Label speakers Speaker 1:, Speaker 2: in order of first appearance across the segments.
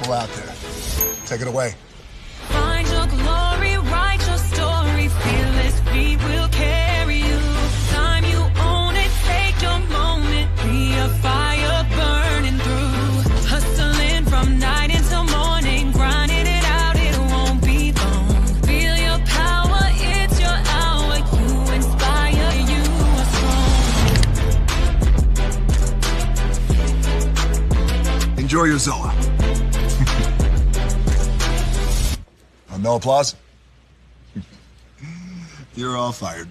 Speaker 1: go out there. Take it away.
Speaker 2: Find your glory, write your story, fearless feet will carry you. Time you own it, take your moment, be a fire burning through. Hustling from night until morning, grinding it out, it won't be long. Feel your power, it's your hour, you inspire, you are strong.
Speaker 1: Enjoy your Zoa. No applause? You're all fired.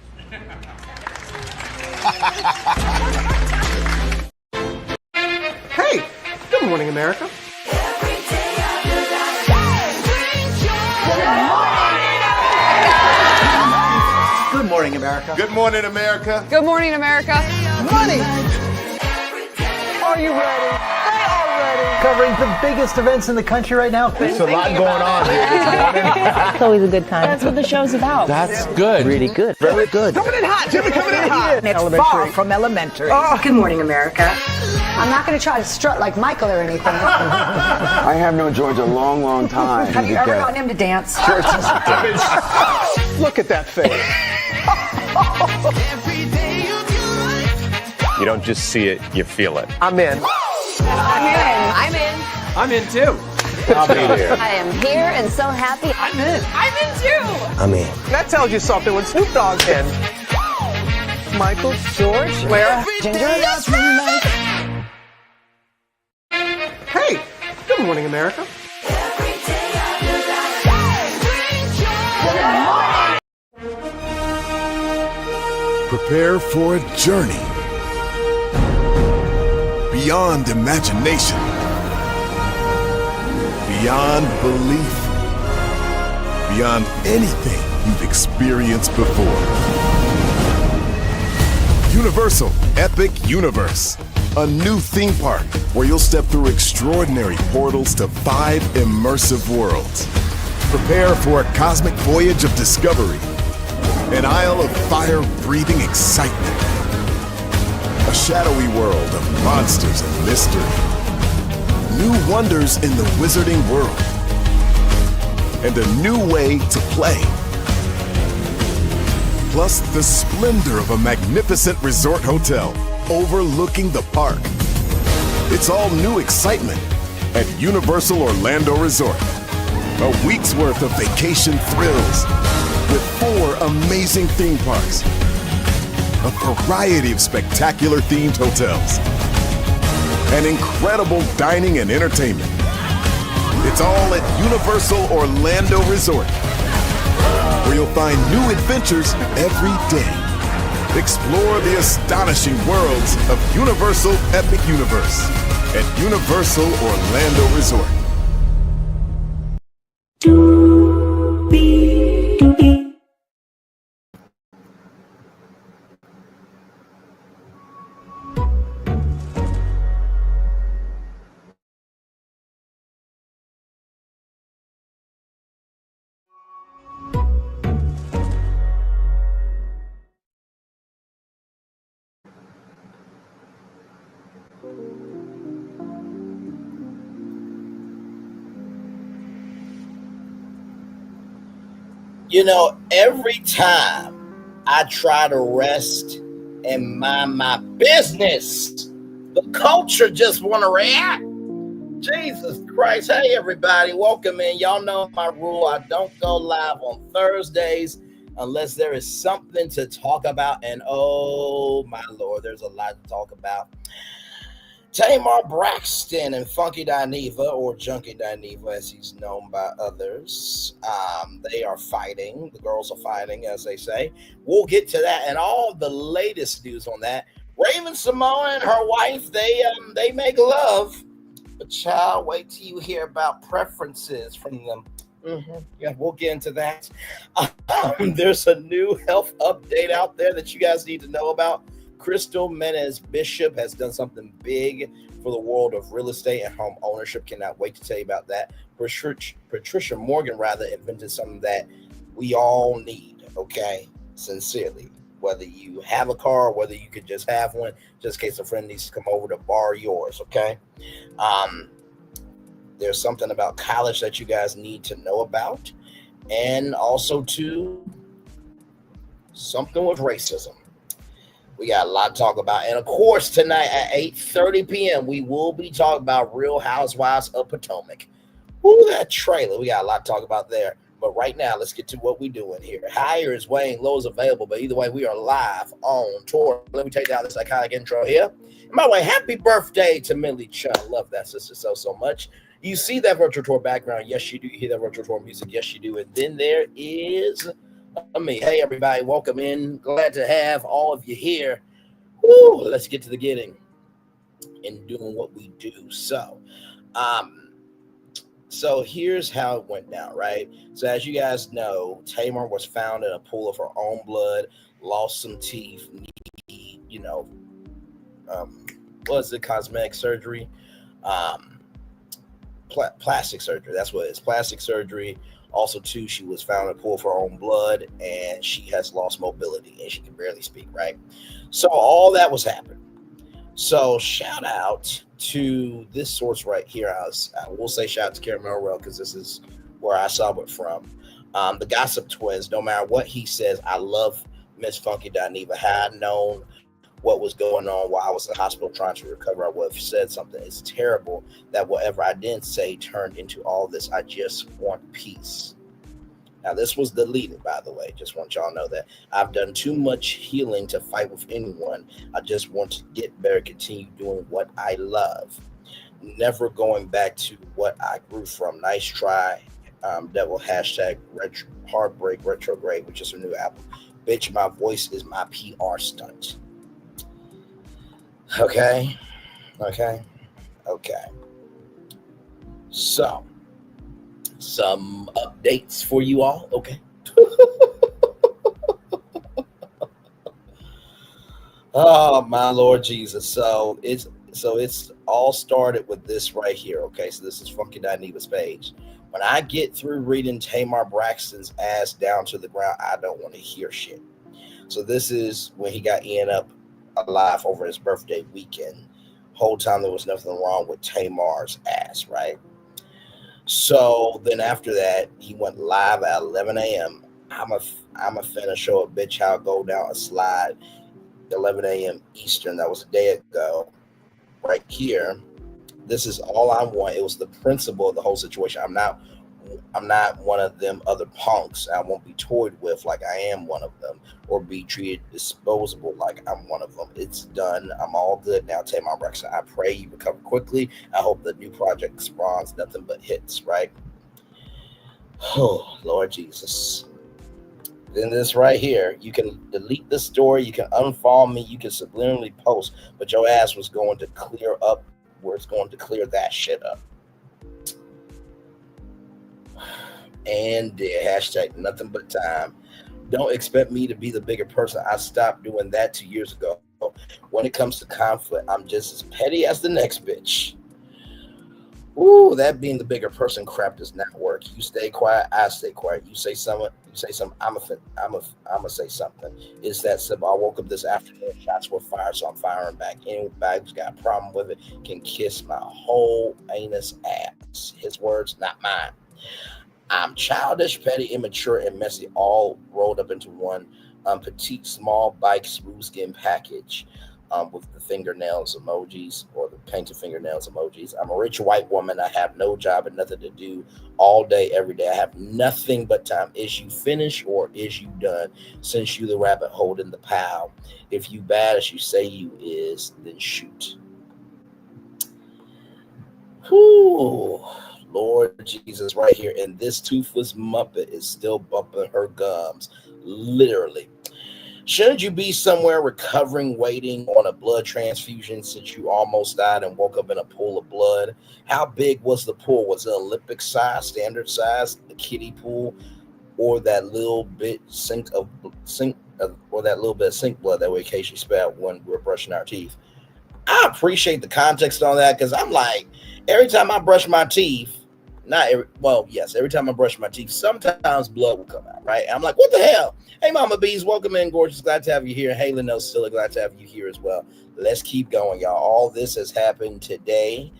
Speaker 3: Hey, good morning, America. Good morning, America.
Speaker 4: Good morning, America.
Speaker 5: Good morning, America.
Speaker 3: Money. Are you ready? They are ready. Covering the biggest events in the country right now.
Speaker 4: There's a lot going on here this morning.
Speaker 6: It's always a good time. That's what the show's about.
Speaker 4: That's good.
Speaker 6: Really good.
Speaker 4: Very good.
Speaker 3: Coming in hot, Jimmy, coming in hot.
Speaker 6: It's far from elementary.
Speaker 3: Oh.
Speaker 7: Good morning, America. I'm not going to try to strut like Michael or anything.
Speaker 8: I haven't known George a long, long time.
Speaker 7: Have you ever gotten him to dance?
Speaker 3: Look at that face.
Speaker 9: You don't just see it, you feel it.
Speaker 3: I'm in.
Speaker 5: I'm in.
Speaker 3: I'm in too.
Speaker 4: I'll be there.
Speaker 6: I am here and so happy.
Speaker 3: I'm in.
Speaker 5: I'm in too.
Speaker 8: I'm in.
Speaker 3: That tells you something when Snoop Dogg's in. Michael, George, Lara, Ginger. Hey, good morning, America.
Speaker 1: Prepare for a journey beyond imagination, beyond belief, beyond anything you've experienced before. Universal Epic Universe, a new theme park where you'll step through extraordinary portals to 5 immersive worlds. Prepare for a cosmic voyage of discovery, an isle of fire-breathing excitement, a shadowy world of monsters and mystery, new wonders in the wizarding world, and a new way to play. Plus the splendor of a magnificent resort hotel overlooking the park. It's all new excitement at Universal Orlando Resort. A week's worth of vacation thrills with 4 amazing theme parks, a variety of spectacular themed hotels, and incredible dining and entertainment. It's all at Universal Orlando Resort, where you'll find new adventures every day. Explore the astonishing worlds of Universal Epic Universe at Universal Orlando Resort.
Speaker 10: You know, every time I try to rest and mind my business, the culture just want to react. Jesus Christ. Hey, everybody. Welcome in. Y'all know my rule. I don't go live on Thursdays unless there is something to talk about. And oh, my Lord, there's a lot to talk about. Tamar Braxton and Funky Dineva, or Junkie Dineva, as he's known by others. They are fighting. The girls are fighting, as they say. We'll get to that and all the latest news on that. Raven Symone and her wife, they make love. But child, wait till you hear about preferences from them. Yeah, we'll get into that. There's a new health update out there that you guys need to know about. Crystal Mestres-Bishop has done something big for the world of real estate and home ownership. Cannot wait to tell you about that. Patricia Morgan, invented something that we all need, okay? Sincerely. Whether you have a car, or whether you could just have one, just in case a friend needs to come over to borrow yours, okay? there's something about college that you guys need to know about, and also to something with racism. We got a lot to talk about. And of course, tonight at 8:30 p.m., we will be talking about Real Housewives of Potomac. Ooh, that trailer. We got a lot to talk about there. But right now, let's get to what we're doing here. Higher is weighing, low is available. But either way, we are live on tour. Let me take down this iconic intro here. And by the way, happy birthday to Millie Chung. Love that sister so much. You see that virtual tour background. Yes, you do. You hear that virtual tour music. Yes, you do. And then there is me. Hey, everybody. Welcome in. Glad to have all of you here. Woo, let's get to the getting and doing what we do. So here's how it went down, right? So as you guys know, Tamar was found in a pool of her own blood, lost some teeth, cosmetic surgery, plastic surgery. That's what it is, plastic surgery. Also, too, she was found in a pool of her own blood, and she has lost mobility, and she can barely speak, right? So all that was happening. So shout out to this source right here. I will say shout out to Karen Melrell because this is where I saw it from. The Gossip Twins, no matter what he says, I love Miss Funky Dineva. Had I known what was going on while I was in the hospital trying to recover, I would have said something. It's terrible that whatever I didn't say turned into all this. I just want peace. Now, this was deleted, by the way. Just want y'all to know that. I've done too much healing to fight with anyone. I just want to get better, continue doing what I love. Never going back to what I grew from. Nice try. That will hashtag heartbreak retrograde, which is a new album. Bitch, my voice is my PR stunt. Okay. So, some updates for you all. Okay. Oh my Lord Jesus. So it's all started with this right here. Okay, so this is Funky Dineva's page. When I get through reading Tamar Braxton's ass down to the ground, I don't want to hear shit. So this is when he got Ian up alive over his birthday weekend. Whole time there was nothing wrong with Tamar's ass, right? So then after that, he went live at 11 a.m. I'm a finna show a bitch how to go down a slide 11 a.m. Eastern. That was a day ago. Right here. This is all I want. It was the principle of the whole situation. I'm not one of them other punks. I won't be toyed with like I am one of them, or be treated disposable like I'm one of them. It's done. I'm all good now, Tamar Braxton. I pray you recover quickly. I hope the new project spawns nothing but hits, right? Oh, Lord Jesus. Then this right here, you can delete the story, you can unfollow me, you can subliminally post, but your ass was going to clear up where it's going to clear that shit up. And hashtag nothing but time. Don't expect me to be the bigger person. I stopped doing that 2 years ago. When it comes to conflict, I'm just as petty as the next bitch. Ooh, that being the bigger person crap does not work. You stay quiet, I stay quiet. You say something, I'ma say something. It's that simple. I woke up this afternoon, shots were fired, so I'm firing back. Anybody who's got a problem with it can kiss my whole anus ass. His words, not mine. I'm childish, petty, immature, and messy, all rolled up into one petite, small, bike, smooth skin package with the fingernails emojis or the painted fingernails emojis. I'm a rich white woman. I have no job and nothing to do all day, every day. I have nothing but time. Is you finished or is you done? Since you the rabbit holding the pile. If you bad as you say you is, then shoot. Whew. Lord Jesus, right here. And this toothless Muppet is still bumping her gums. Literally. Shouldn't you be somewhere recovering, waiting on a blood transfusion since you almost died and woke up in a pool of blood? How big was the pool? Was it Olympic size, standard size, the kiddie pool, or that little bit sink blood that we occasionally spat when we're brushing our teeth? I appreciate the context on that because I'm like, every time I brush my teeth, every time I brush my teeth, sometimes blood will come out, right? I'm like, what the hell? Hey, Mama Bees, welcome in, gorgeous. Glad to have you here. Hey, Linnell, still glad to have you here as well. Let's keep going, y'all. All this has happened today.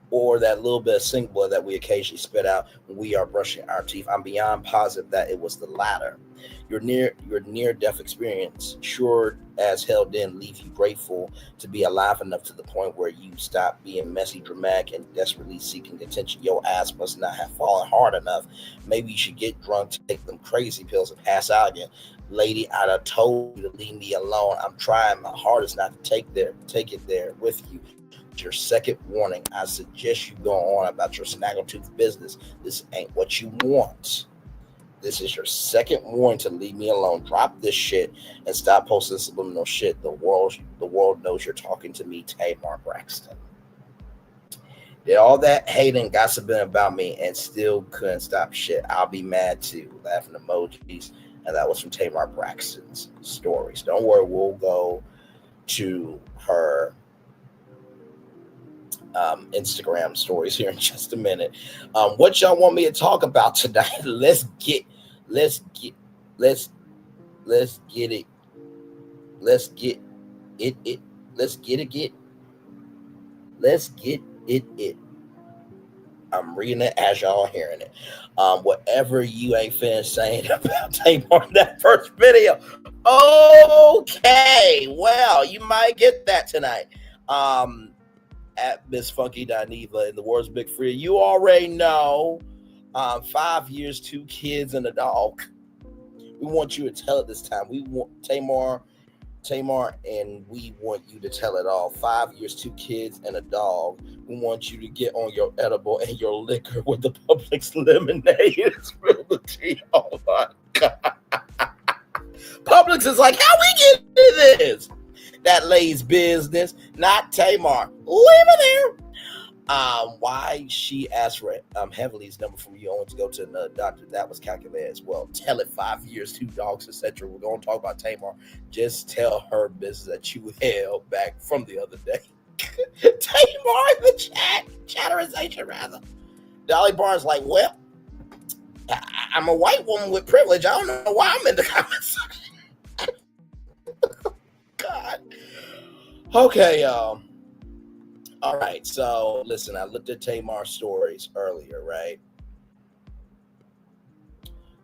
Speaker 10: or that little bit of sink blood that we occasionally spit out when we are brushing our teeth. I'm beyond positive that it was the latter. Your near-death experience sure as hell didn't leave you grateful to be alive enough to the point where you stop being messy, dramatic, and desperately seeking attention. Your ass must not have fallen hard enough. Maybe you should get drunk, take them crazy pills, and pass out again. Lady, I'd have told you to leave me alone. I'm trying my hardest not to take it there with you. Your second warning. I suggest you go on about your snaggletooth business. This ain't what you want. This is your second warning to leave me alone. Drop this shit and stop posting subliminal shit. The world knows you're talking to me, Tamar Braxton. Did all that hating, gossiping about me and still couldn't stop shit. I'll be mad too. Laughing emojis. And that was from Tamar Braxton's stories. Don't worry, we'll go to her Instagram stories here in just a minute. What y'all want me to talk about tonight? Let's get it. I'm reading it as y'all hearing it. Whatever you ain't finished saying about Tamar in that first video. Okay, well, you might get that tonight. At Miss Funky.Neva in the words Big Free. You already know. 5 years, 2 kids, and a dog. We want you to tell it this time. We want Tamar, and we want you to tell it all. 5 years, 2 kids, and a dog. We want you to get on your edible and your liquor with the Publix lemonade. Spill the tea. Oh my God. Publix is like, how we get into this? That lady's business, not Tamar. Leave it there. Why she asked for Heavenly's number from you only to go to another doctor. That was calculated as well. Tell it 5 years, 2 dogs, etc. We're going to talk about Tamar. Just tell her business that you held back from the other day. Tamar in the chatterization rather. Dolly Barnes like, well, I'm a white woman with privilege. I don't know why I'm in the comments section. God. Okay, y'all. All right, so listen, I looked at Tamar's stories earlier, right?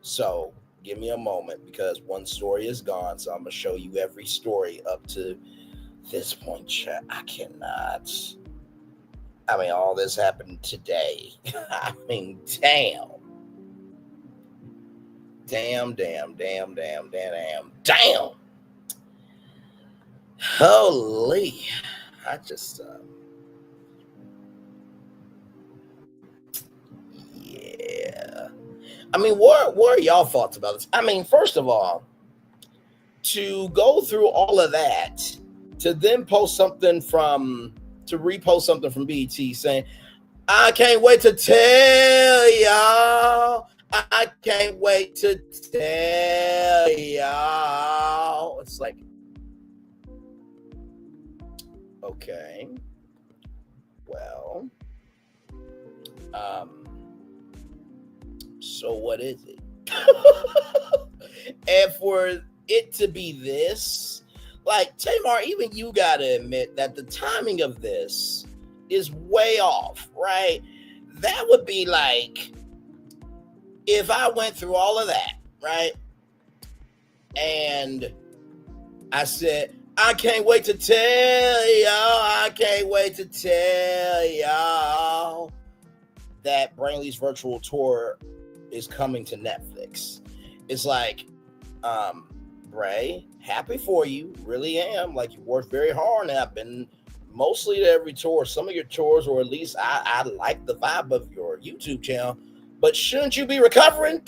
Speaker 10: So give me a moment because one story is gone, so I'm going to show you every story up to this point, chat. I cannot. I mean, all this happened today. I mean, damn. Damn. Holy. I just, yeah. I mean, what are y'all thoughts about this? I mean, first of all, to go through all of that, to then repost something from BET saying, I can't wait to tell y'all. I can't wait to tell y'all. It's like, okay. Well, so what is it? And for it to be this, like, Tamar, even you gotta admit that the timing of this is way off, right? That would be like if I went through all of that, right? And I said, I can't wait to tell y'all that Brainley's virtual tour is coming to Netflix. It's like, Bray, happy for you, really am. Like, you worked very hard, and I've been mostly to every tour. Some of your tours, or at least I like the vibe of your YouTube channel, but shouldn't you be recovering?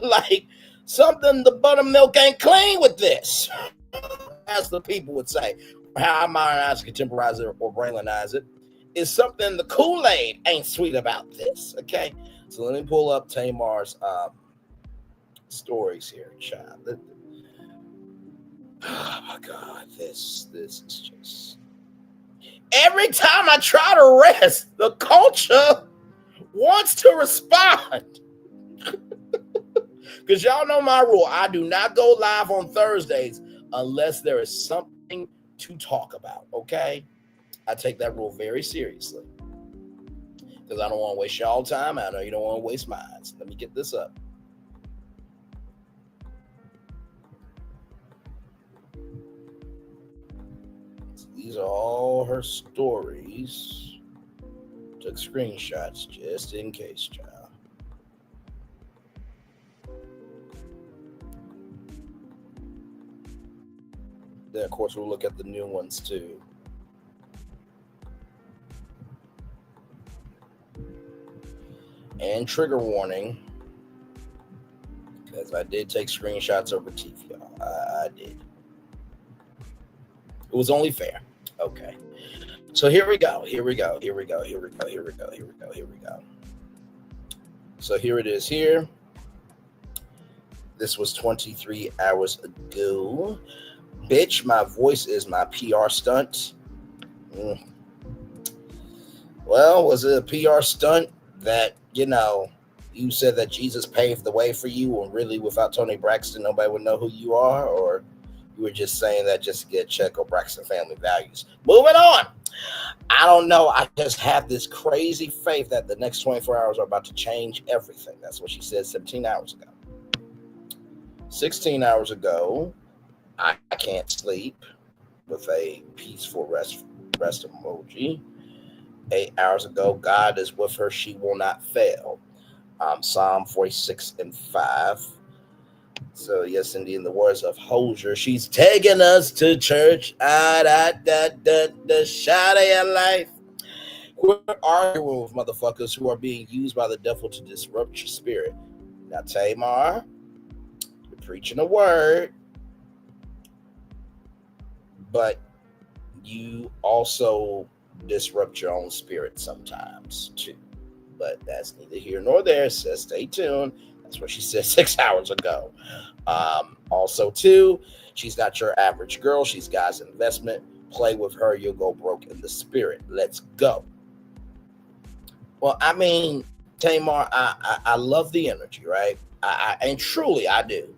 Speaker 10: Like, something the buttermilk ain't clean with this, as the people would say. How I modernize, contemporize it, or Brainlanize it is something the Kool-Aid ain't sweet about this. Okay, so let me pull up Tamar's stories here, child. Oh my God, this is just. Every time I try to rest, the culture wants to respond. Because y'all know my rule. I do not go live on Thursdays unless there is something to talk about, okay? I take that rule very seriously. because I don't want to waste y'all time. I know you don't want to waste mine. So let me get this up. These are all her stories. Took screenshots just in case, child. Then, of course, we'll look at the new ones, too. And trigger warning, because I did take screenshots over teeth, y'all. I did. It was only fair. Okay. So here we go. So here it is here. This was 23 hours ago. Bitch, my voice is my PR stunt. Well, was it a PR stunt that, you said that Jesus paved the way for you, and really without Tony Braxton, nobody would know who you are? Or you were just saying that just to get a check on Braxton family values? Moving on. I don't know. I just have this crazy faith that the next 24 hours are about to change everything. That's what she said 17 hours ago. 16 hours ago, I can't sleep with a peaceful rest emoji. 8 hours ago, God is with her. She will not fail. Psalm 46:5. So, yes, indeed, in the words of Hosier, she's taking us to church. The shot of your life. Quit arguing with motherfuckers who are being used by the devil to disrupt your spirit. Now, Tamar, you're preaching the word, but you also disrupt your own spirit sometimes, too. But that's neither here nor there. It says stay tuned. That's what she said 6 hours ago. Also, too, she's not your average girl. She's God's investment. Play with her, you'll go broke in the spirit. Let's go. Well, I mean, Tamar, I love the energy, right? And truly, I do.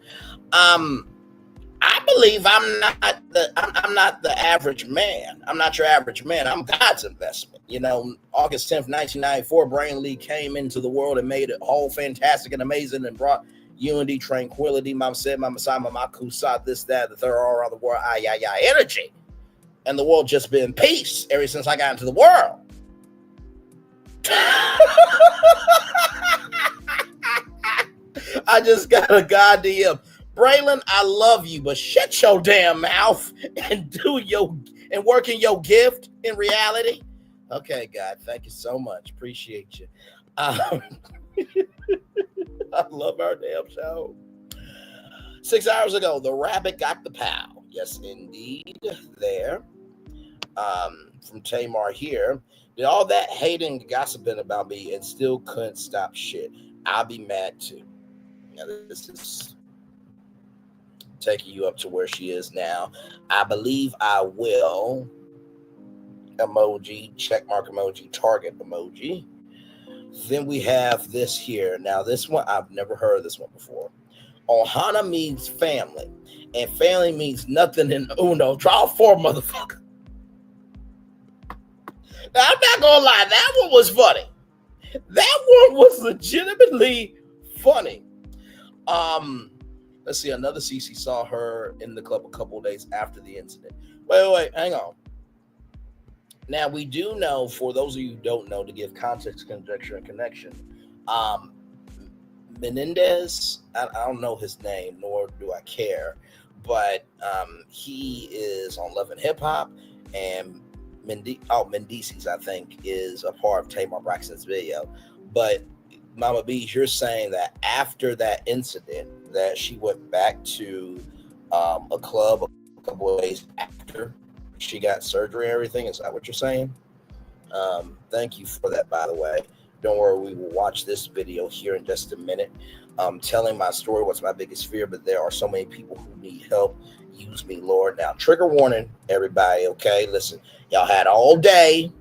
Speaker 10: I believe I'm not the average man. I'm not your average man. I'm God's investment. August 10th, 1994, Brain Lee came into the world and made it all fantastic and amazing and brought unity, tranquility, Mama said, Mama Sa, Mama Kusa, this, that, the third, all around the world, energy. And the world just been peace ever since I got into the world. I just got a goddamn Braylon, I love you, but shut your damn mouth and work in your gift in reality. Okay, God, thank you so much. Appreciate you. I love our damn show. 6 hours ago, the rabbit got the pow. Yes, indeed. There. From Tamar here. Did all that hating and gossiping about me and still couldn't stop shit. I'll be mad too. Now, this is taking you up to where she is now. I believe I will. Emoji, checkmark emoji, target emoji. Then we have this here. Now, this one, I've never heard of this one before. Ohana means family, and family means nothing in Uno. Draw 4, motherfucker. Now, I'm not gonna lie, that one was funny. That one was legitimately funny. Let's see, another CC saw her in the club a couple of days after the incident. Wait, hang on. Now, we do know, for those of you who don't know, to give context, conjecture, and connection, Menendez, I don't know his name, nor do I care, but he is on Love and Hip Hop, and Mendices, I think, is a part of Tamar Braxton's video. But Mama B, you're saying that after that incident, that she went back to a club a couple of days after she got surgery and everything. Is that what you're saying? Thank you for that, by the way. Don't worry, we will watch this video here in just a minute. Telling my story, what's my biggest fear, but there are so many people who need help. Use me, Lord. Now, trigger warning, everybody, okay? Listen, y'all had all day.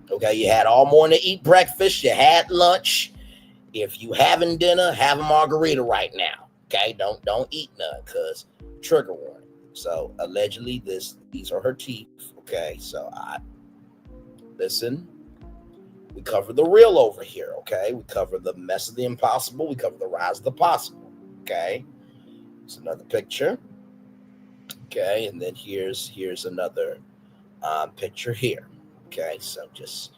Speaker 10: Okay, you had all morning to eat breakfast. You had lunch. If you having dinner, have a margarita right now. Okay, don't eat none, cause trigger warning. So allegedly, these are her teeth. Okay, so listen. We cover the real over here, okay? We cover the mess of the impossible. We cover the rise of the possible, okay? It's another picture, okay? And then here's another picture here, okay? So just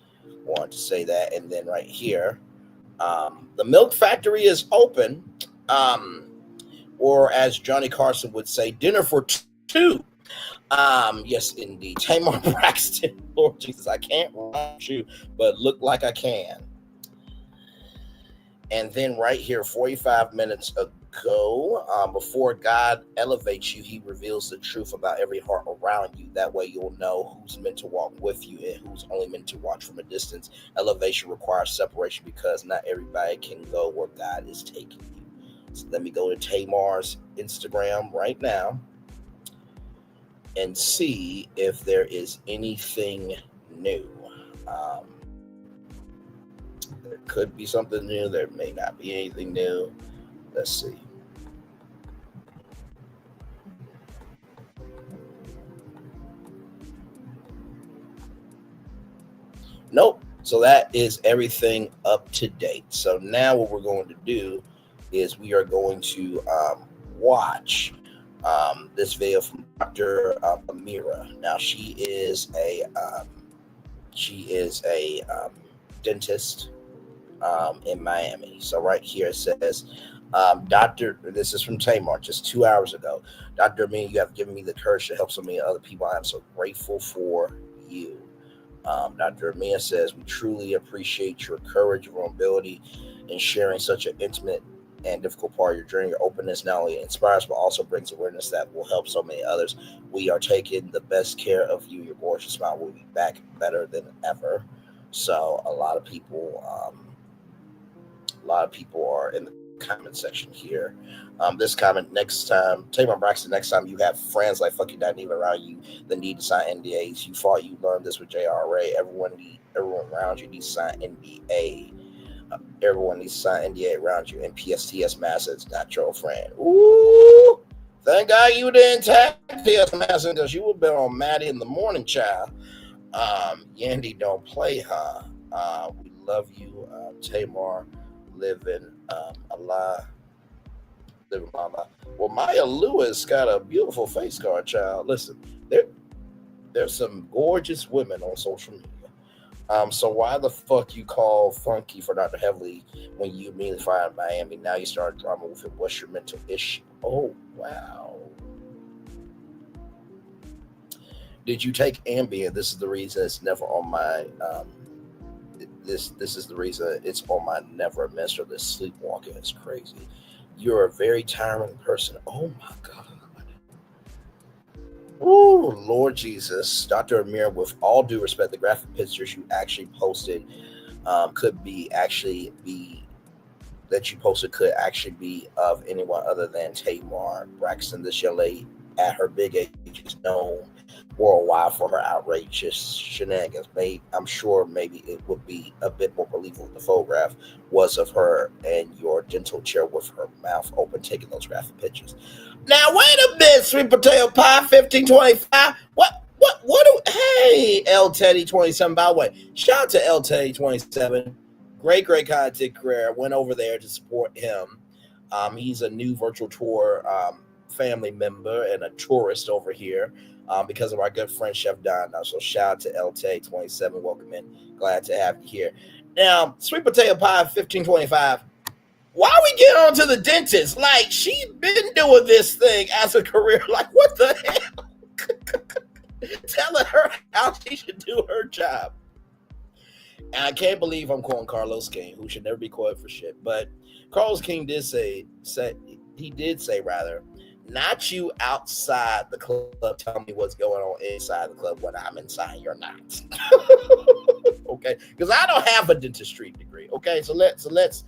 Speaker 10: wanted to say that. And then right here, the milk factory is open, or as Johnny Carson would say, dinner for two. Yes, indeed. Tamar Braxton. Lord Jesus, I can't rhyme you, but look like I can. And then right here, 45 minutes ago, before God elevates you, he reveals the truth about every heart around you. That way you'll know who's meant to walk with you and who's only meant to watch from a distance. Elevation requires separation because not everybody can go where God is taking you. So let me go to Tamar's Instagram right now and see if there is anything new. There could be something new. There may not be anything new. Let's see. Nope. So that is everything up to date. So now what we're going to do is we are going to watch this video from Dr. Amira. Now she is a dentist in Miami. So right here it says, this is from Tamar just 2 hours ago. Dr. Amira, you have given me the courage to help so many other people. I am so grateful for you. Dr. Amira says, we truly appreciate your courage, vulnerability, in sharing such an intimate and difficult part of your journey. Your openness not only inspires, but also brings awareness that will help so many others. We are taking the best care of you. Your gorgeous smile will be back better than ever. So a lot of people are in the comment section here. This comment, next time, Tamar Braxton, next time you have friends like fuck you not even around you that need to sign NDAs. You thought you learned this with JRA. Everyone around you needs to sign NDA. Everyone needs to sign NDA around you. And PSTS Master is not your friend. Ooh, thank God you didn't tag PS Master because you would have been on Maddie in the morning, child. Yandy don't play, huh? We love you, Tamar. Living a lie. Well, Maya Lewis got a beautiful face card, child. Listen, there's some gorgeous women on social media. So why the fuck you call funky for Dr. Heavily when you immediately find Miami? Now you start drama with him. What's your mental issue? Oh, wow. Did you take Ambien? This is the reason it's never on my this is the reason it's on my never administer. This sleepwalking is crazy. You're a very tiring person. Oh my God. Oh, Lord Jesus. Dr. Amir, with all due respect, the graphic pictures you actually posted could actually be of anyone other than Tamar Braxton. This young lady at her big age is known worldwide for her outrageous shenanigans. I'm sure maybe it would be a bit more believable if the photograph was of her in your dental chair with her mouth open taking those graphic pictures. Now wait a minute, sweet potato pie 1525. Hey, L Teddy 27. By the way, shout out to L Teddy 27. Great content career. Went over there to support him. He's a new virtual tour family member and a tourist over here because of our good friend Chef Don. So shout out to LT 27. Welcome in. Glad to have you here. Now, sweet potato pie 1525. Why we get on to the dentist? Like, she's been doing this thing as a career. Like, what the hell? Telling her how she should do her job. And I can't believe I'm calling Carlos King, who should never be quoted for shit. But Carlos King did say, not you outside the club. Tell me what's going on inside the club when I'm inside. You're not. Okay, because I don't have a dentistry degree. Okay, so let's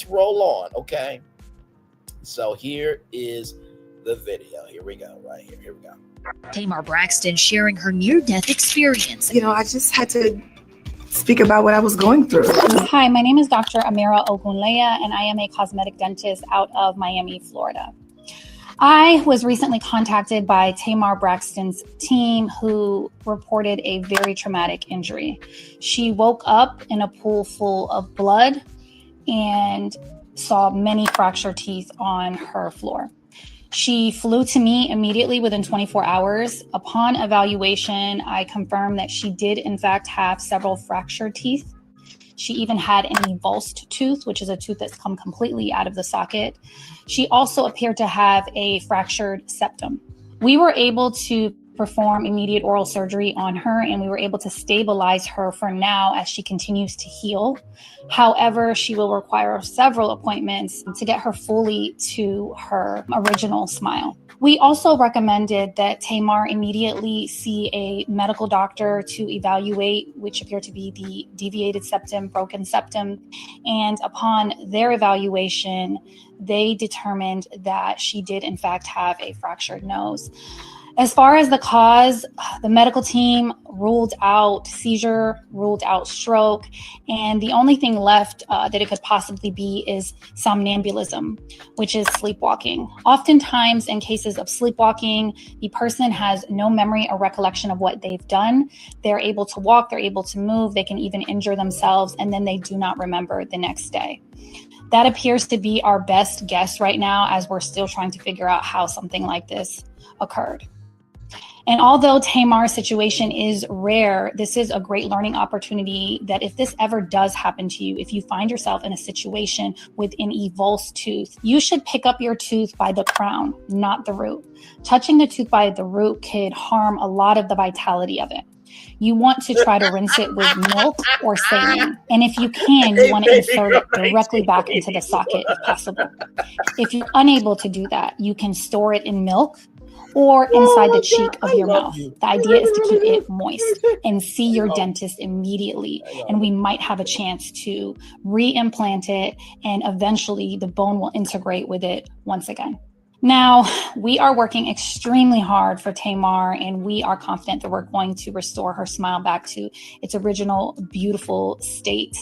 Speaker 10: roll on. Okay, so here is the video. Here we go. Right here. Here we go.
Speaker 11: Tamar Braxton sharing her near-death experience.
Speaker 12: I just had to speak about what I was going through.
Speaker 13: Hi, my name is Dr. Amira Ogunleya, and I am a cosmetic dentist out of Miami, Florida. I was recently contacted by Tamar Braxton's team, who reported a very traumatic injury. She woke up in a pool full of blood and saw many fractured teeth on her floor. She flew to me immediately within 24 hours. Upon evaluation, I confirmed that she did in fact have several fractured teeth. She even had an avulsed tooth, which is a tooth that's come completely out of the socket. She also appeared to have a fractured septum. We were able to perform immediate oral surgery on her, and we were able to stabilize her for now as she continues to heal. However, she will require several appointments to get her fully to her original smile. We also recommended that Tamar immediately see a medical doctor to evaluate, which appeared to be the deviated septum, broken septum. And upon their evaluation, they determined that she did in fact have a fractured nose. As far as the cause, the medical team ruled out seizure, ruled out stroke, and the only thing left that it could possibly be is somnambulism, which is sleepwalking. Oftentimes in cases of sleepwalking, the person has no memory or recollection of what they've done. They're able to walk, they're able to move, they can even injure themselves, and then they do not remember the next day. That appears to be our best guess right now, as we're still trying to figure out how something like this occurred. And although Tamar's situation is rare, this is a great learning opportunity that if this ever does happen to you, if you find yourself in a situation with an avulsed tooth, you should pick up your tooth by the crown, not the root. Touching the tooth by the root could harm a lot of the vitality of it. You want to try to rinse it with milk or saline. And if you can, you want to insert it directly back into the socket if possible. If you're unable to do that, you can store it in milk or inside the cheek of your mouth. The idea is to keep it moist and see your dentist immediately. And we might have a chance to re-implant it, and eventually the bone will integrate with it once again. Now, we are working extremely hard for Tamar, and we are confident that we're going to restore her smile back to its original beautiful state.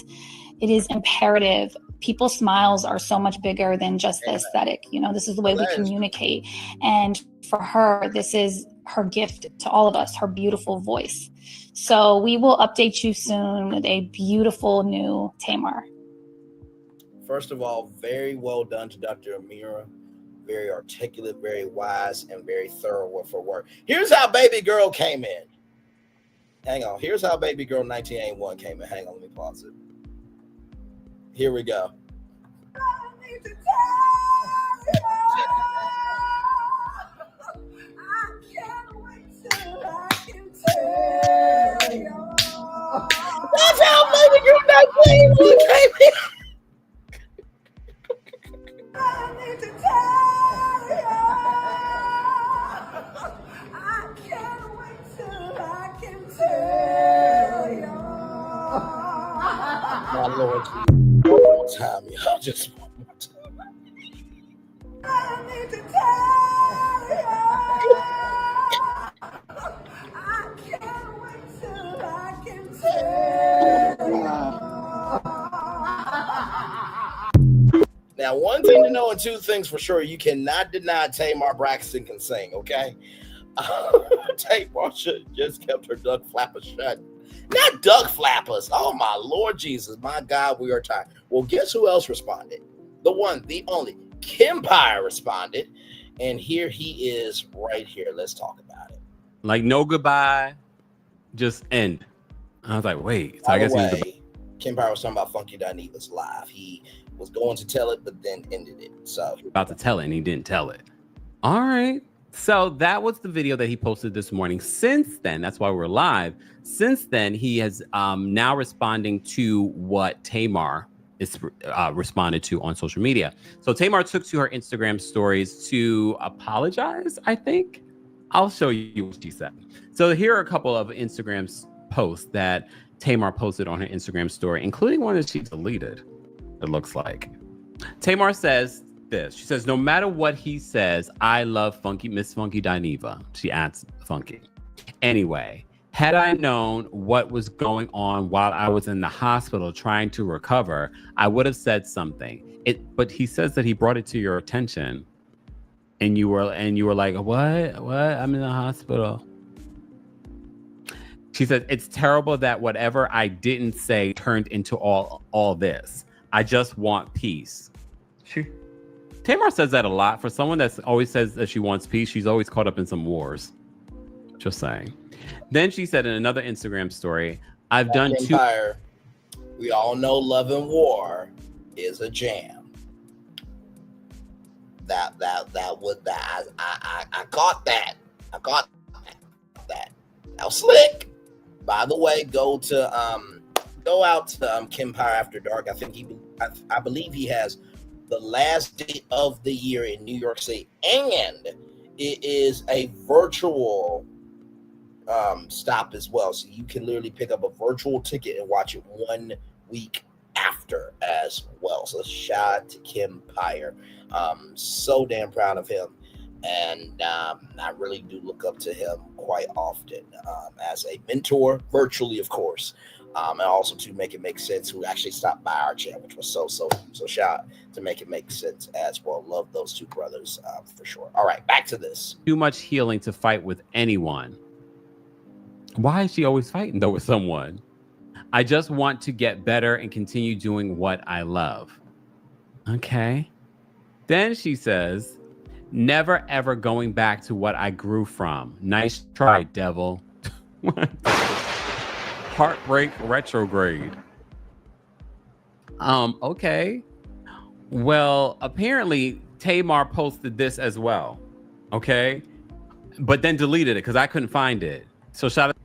Speaker 13: It is imperative. People's smiles are so much bigger than just the aesthetic. You know, this is the way we communicate. And for her, this is her gift to all of us, her beautiful voice. So we will update you soon with a beautiful new Tamar.
Speaker 10: First of all, very well done to Dr. Amira. Very articulate, very wise, and very thorough with her work. Here's how Baby Girl came in. Hang on. Here's how Baby Girl 1981 came in. Hang on, let me pause it. Here we go.
Speaker 2: I need to tell you. I can't wait till I can tell you.
Speaker 10: That's how Baby Girl 1981 came in.
Speaker 2: I need to tell you. I can't wait till I can tell you.
Speaker 10: My Lord. One more time, y'all. Just one more time.
Speaker 2: I need to tell you. I can't wait till I can tell you.
Speaker 10: Now, one thing to know and two things for sure, you cannot deny Tamar Braxton can sing, okay? Tamar just kept her duck flappers shut. Not duck flappers. Oh, my Lord Jesus. My God, we are tired. Well, guess who else responded? The one, the only. Kempire responded. And here he is right here. Let's talk about it.
Speaker 14: Like, no goodbye, just end. I was like, wait. So I guess
Speaker 10: Kempire was talking about Funky Dineva's live. He was going to tell it, but then ended it. So
Speaker 14: about to tell it, and he didn't tell it. All right. So that was the video that he posted this morning. Since then, that's why we're live. Since then, he has now responding to what Tamar is responded to on social media. So Tamar took to her Instagram stories to apologize, I think. I'll show you what she said. So here are a couple of Instagram posts that Tamar posted on her Instagram story, including one that she deleted, it looks like. Tamar says this. She says, no matter what he says, I love Funky Miss Funky Dineva. She adds Funky. Anyway, had I known what was going on while I was in the hospital trying to recover, I would have said something. But he says that he brought it to your attention And you were like, what? I'm in the hospital. She said, it's terrible that whatever I didn't say turned into all this. I just want peace. Tamar says that a lot. For someone that always says that she wants peace, she's always caught up in some wars. Just saying. Then she said in another Instagram story, I've done
Speaker 10: Empire. We all know love and war is a jam. I got that. I got that. Now, Slick, by the way, go out to Empire After Dark. I believe he has the last day of the year in New York City, and it is a virtual stop as well. So you can literally pick up a virtual ticket and watch it 1 week after as well. So shout out to Empire. So damn proud of him. And I really do look up to him quite often as a mentor, virtually, of course. And also to Make It Make Sense, who actually stopped by our channel, which was so shout out to Make It Make Sense as well. Love those two brothers for sure. All right, back to this.
Speaker 14: too much healing to fight with anyone. Why is she always fighting though with someone? I just want to get better and continue doing what I love. Okay. Then she says, never ever going back to what I grew from. Nice try, devil. Heartbreak retrograde. Okay. Well, apparently Tamar posted this as well. Okay. But then deleted it because I couldn't find it. So shout out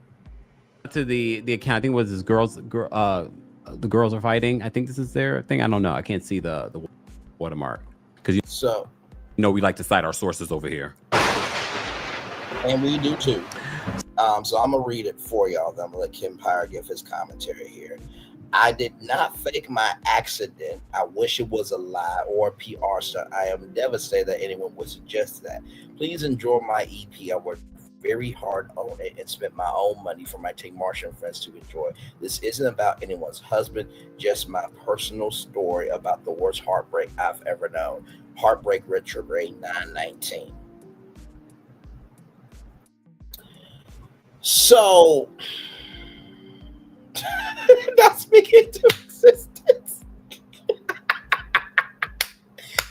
Speaker 14: to the account. I think it was this the girls are fighting. I think this is their thing. I don't know. I can't see the watermark. Because we like to cite our sources over here.
Speaker 10: And we do too. So I'm going to read it for y'all. Then I'm going to let Empire give his commentary here. I did not fake my accident. I wish it was a lie or a PR stunt. I am devastated that anyone would suggest that. Please enjoy my EP. I worked very hard on it and spent my own money for my Team Martian friends to enjoy. This isn't about anyone's husband, just my personal story about the worst heartbreak I've ever known. Heartbreak retrograde 919. So, not speaking to existence.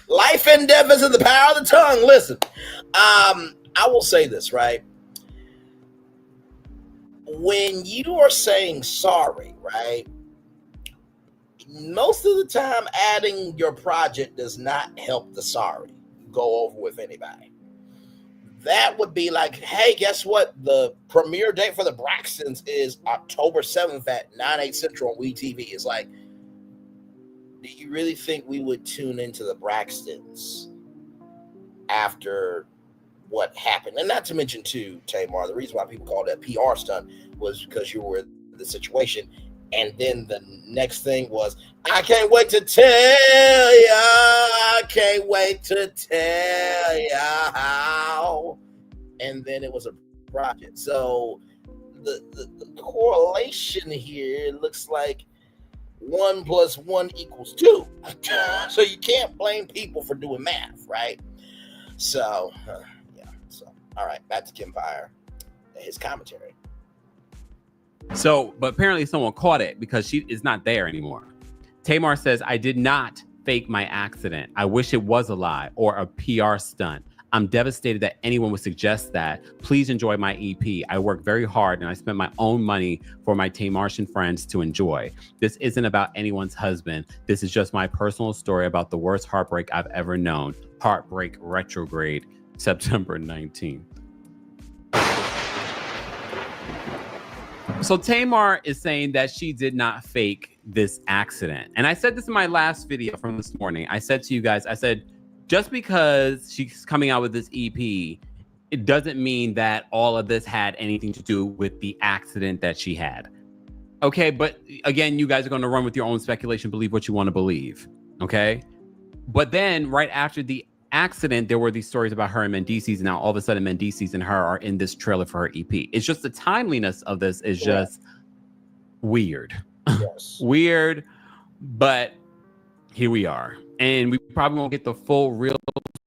Speaker 10: Life and death is in the power of the tongue. Listen, I will say this, right? When you are saying sorry, right? Most of the time, adding your project does not help the sorry go over with anybody. That would be like, hey, guess what? The premiere date for the Braxtons is October 7th at 9/8 Central on WeTV. It's like, do you really think we would tune into the Braxtons after what happened? And not to mention, too, Tamar, the reason why people call that PR stunt was because you were in the situation. And then the next thing was, I can't wait to tell ya. I can't wait to tell ya how. And then it was a project. So the correlation here looks like 1 + 1 = 2. So you can't blame people for doing math, right? So, yeah. So, all right, back to Empire and his commentary.
Speaker 14: So, but apparently someone caught it because she is not there anymore. Tamar says, I did not fake my accident. I wish it was a lie or a PR stunt. I'm devastated that anyone would suggest that. Please enjoy my EP. I work very hard and I spent my own money for my Tamartian friends to enjoy. This isn't about anyone's husband. This is just my personal story about the worst heartbreak I've ever known. Heartbreak retrograde, September 19th. So Tamar is saying that she did not fake this accident. And I said this in my last video from this morning. I said to you guys, I said, just because she's coming out with this EP, it doesn't mean that all of this had anything to do with the accident that she had. Okay, but again, you guys are going to run with your own speculation, believe what you want to believe. Okay, but then right after the accident, there were these stories about her and Mendices. Now all of a sudden Mendices and her are in this trailer for her EP. It's just the timeliness of this is just weird.
Speaker 10: Yes.
Speaker 14: Weird. But here we are. And we probably won't get the full real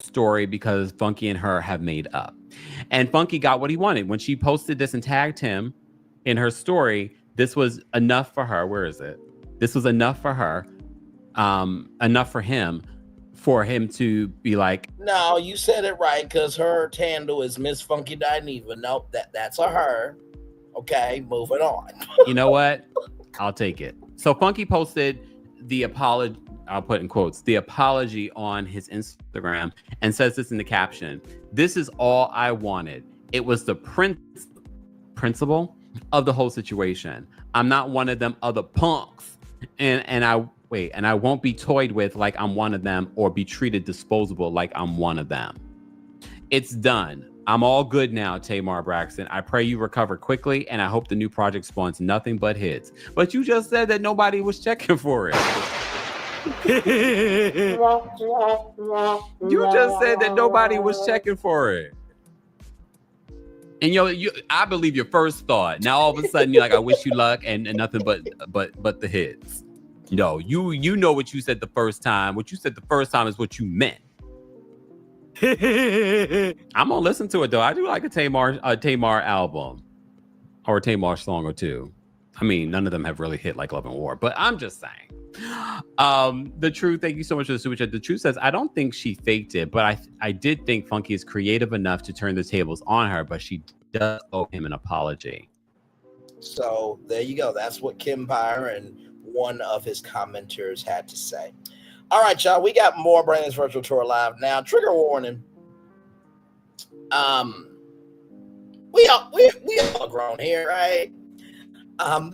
Speaker 14: story because Funky and her have made up. And Funky got what he wanted. When she posted this and tagged him in her story, this was enough for her. Where is it? This was enough for her, enough for him to be like,
Speaker 10: no, you said it right, because her handle is Miss Funky Dineva. Nope, that's a her. Okay, moving on.
Speaker 14: You know what? I'll take it. So Funky posted the apology, I'll put in quotes, the apology on his Instagram and says this in the caption: "This is all I wanted. It was the principle of the whole situation. I'm not one of them other punks. And I won't be toyed with like I'm one of them or be treated disposable like I'm one of them. It's done. I'm all good now, Tamar Braxton. I pray you recover quickly, and I hope the new project spawns nothing but hits." But you just said that nobody was checking for it. You just said that nobody was checking for it. And I believe your first thought. Now all of a sudden you're like, I wish you luck and nothing but the hits. No, you know what you said the first time. What you said the first time is what you meant. I'm gonna listen to it though. I do like a Tamar album or a Tamar song or two. I mean, none of them have really hit like Love and War, but I'm just saying. The Truth, thank you so much for the super chat. The Truth says, I don't think she faked it, but I did think Funky is creative enough to turn the tables on her, but she does owe him an apology.
Speaker 10: So there you go. That's what Kim Pyre and one of his commenters had to say. All right, y'all. We got more Brandon's Virtual Tour live now. Trigger warning. We all grown here, right?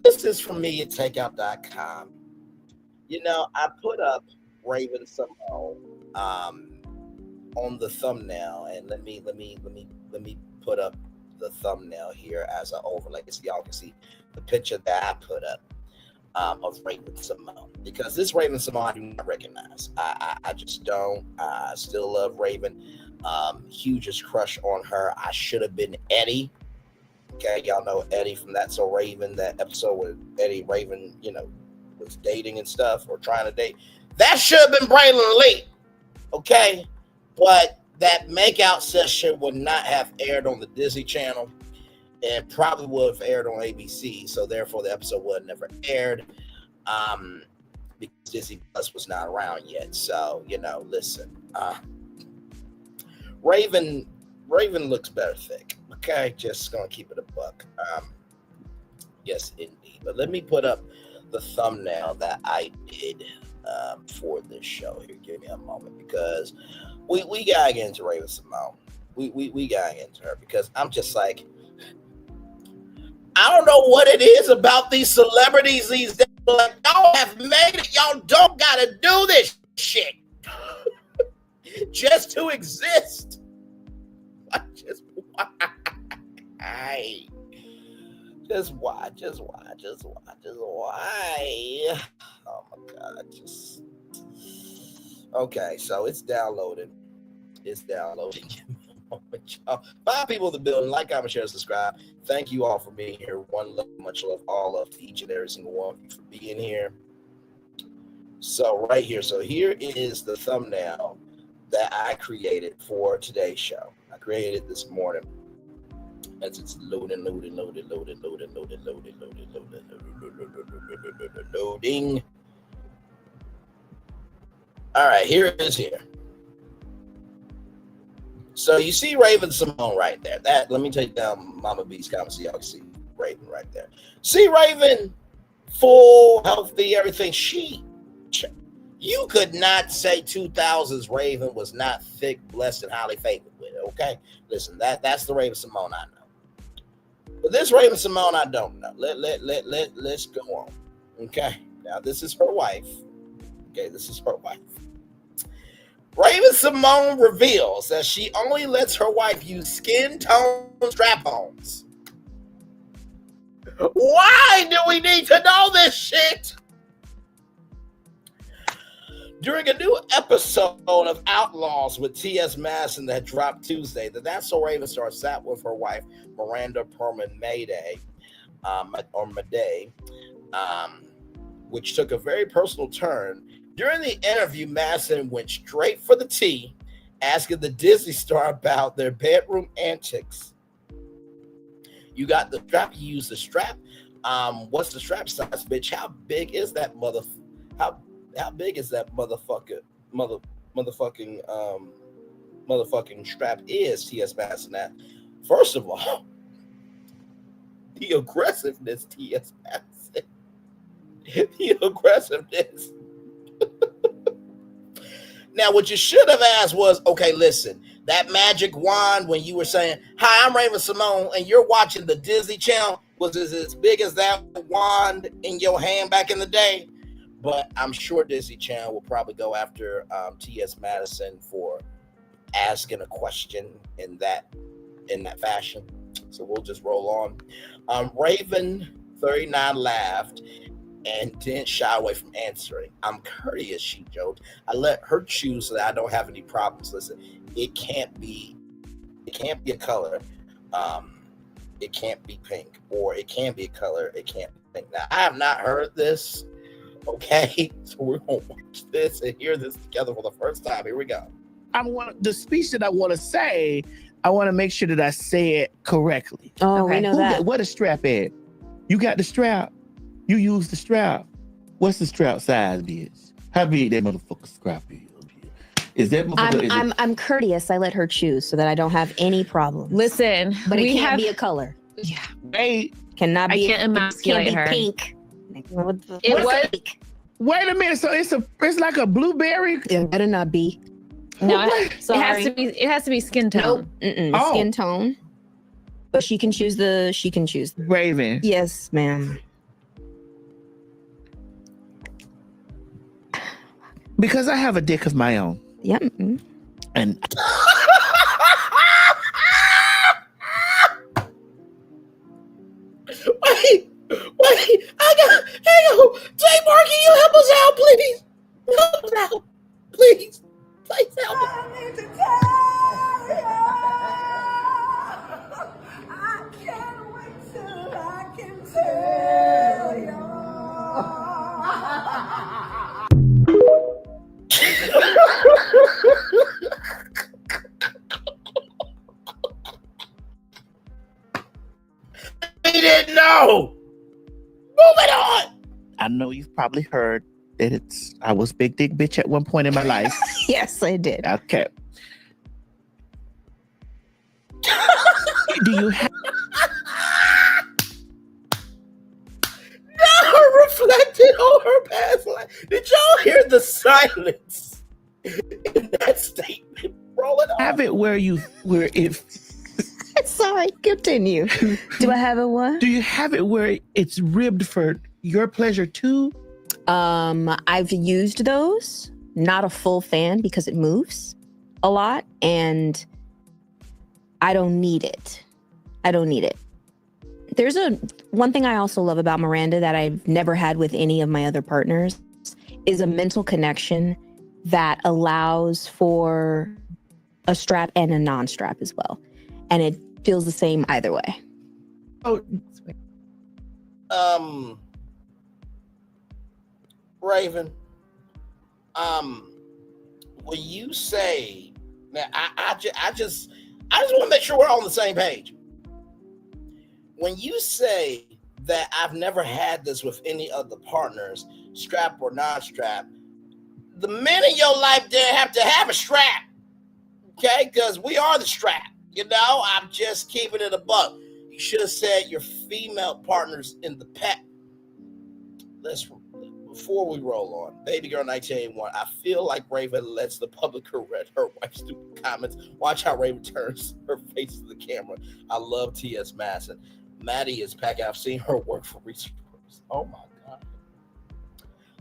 Speaker 10: This is from me at takeout.com. You know, I put up Raven Symone on the thumbnail, and let me put up the thumbnail here as an overlay so y'all can see the picture that I put up of Raven Symone, because this Raven Symone I do not recognize. I just don't. I still love Raven. Hugest crush on her. I should have been Eddie. Okay, y'all know Eddie from That's So Raven, that episode where Eddie Raven, was dating and stuff, or trying to date. That should have been Braylon Lee. Okay, but that makeout session would not have aired on the Disney Channel, and probably would have aired on ABC. So therefore, the episode would have never aired, because Disney Plus was not around yet. So listen, Raven looks better thick. Okay, just gonna keep it a buck. Yes, indeed. But let me put up the thumbnail that I did for this show here. Give me a moment, because we gotta get into Raven Symone. We gotta get into her, because I'm just like, I don't know what it is about these celebrities these days. Like, y'all have made it. Y'all don't gotta do this shit just to exist. Just why? Oh my God! Okay. So it's downloaded. It's downloading. 5 people in the building. Like, comment, share, subscribe. Thank you all for being here. One love, much love, all love to each and every single one of you for being here. So right here. So here is the thumbnail that I created for today's show. I created it this morning as it's loading. All right, here it is here. So you see Raven Symone right there. Let me take down Mama B's comment so y'all can see Raven right there. See Raven, full, healthy, everything. You could not say 2000s Raven was not thick, blessed, and highly favored with it. Okay, listen, that's the Raven Symone I know. But this Raven Symone I don't know. Let's go on. Okay, now this is her wife. Okay, this is her wife. Raven Symone reveals that she only lets her wife use skin tone strap-ons. Why do we need to know this shit? During a new episode of Outlaws with T.S. Madison that dropped Tuesday, the That's So Raven star sat with her wife, Miranda Perlman Mayday, which took a very personal turn During the interview, Madison went straight for the tea, asking the Disney star about their bedroom antics. You got the strap, you use the strap. What's the strap size, bitch? How big is that how big is that motherfucking strap is T.S. Madison at? First of all, the aggressiveness, T.S. Madison. The aggressiveness. Now, what you should have asked was, okay, listen, that magic wand when you were saying, hi, I'm Raven Symone, and you're watching the Disney Channel, was it as big as that wand in your hand back in the day? But I'm sure Disney Channel will probably go after T.S. Madison for asking a question in that fashion. So we'll just roll on. Raven 39 laughed and didn't shy away from answering. I'm courteous, she joked. I let her choose so that I don't have any problems. Listen, it can't be a color. It can't be pink, or it can be a color. It can't be pink. Now, I have not heard this. Okay, so we're gonna watch this and hear this together for the first time. Here we go.
Speaker 15: The speech that I want to say, I want to make sure that I say it correctly.
Speaker 6: Oh, okay. We know that.
Speaker 15: What is strap at? You got the strap. You use the strap. What's the strap size, bitch? How big that motherfucker strap is? Is that motherfucker?
Speaker 6: I'm courteous. I let her choose so that I don't have any problem.
Speaker 16: Listen,
Speaker 6: but it can't be a color.
Speaker 16: Yeah.
Speaker 15: Wait.
Speaker 6: Cannot be.
Speaker 16: I can't emasculate her.
Speaker 6: Pink.
Speaker 16: It was.
Speaker 15: Wait a minute. So it's like a blueberry.
Speaker 6: It better not be.
Speaker 16: No, it has to be skin tone.
Speaker 6: Nope. Skin tone. But she can choose.
Speaker 15: Raven.
Speaker 6: Yes, ma'am.
Speaker 15: Because I have a dick of my own.
Speaker 6: Yep.
Speaker 15: And
Speaker 10: Wait, hang on. Tamar, can you help us out, please? Help us out. Please help us.
Speaker 2: I need to tell you. I can't wait till I can tell you.
Speaker 10: We didn't know. Moving on.
Speaker 15: I know you've probably heard that I was big dick bitch at one point in my life.
Speaker 6: Yes, I did.
Speaker 15: Okay. Do you have?
Speaker 10: Now reflected on her past life. Did y'all hear the silence in that statement? Roll it on.
Speaker 15: Have it where if.
Speaker 6: Sorry, continue. Do I have it what?
Speaker 15: Do you have it where it's ribbed for your pleasure too?
Speaker 6: I've used those. Not a full fan because it moves a lot and I don't need it. There's one thing I also love about Miranda that I've never had with any of my other partners is a mental connection that allows for a strap and a non-strap as well. And it feels the same either way.
Speaker 15: Oh,
Speaker 10: Raven, when you say now, I just want to make sure we're on the same page. When you say that I've never had this with any other partners, strap or non-strap, the men in your life didn't have to have a strap, okay? Because we are the strap. You know, I'm just keeping it a buck. You should have said your female partners in the pet. Before we roll on, Baby Girl 1981, I feel like Raven lets the public correct her wife's stupid comments. Watch how Raven turns her face to the camera. I love T.S. Madison. Maddie is back. I've seen her work for research purposes. Oh my God.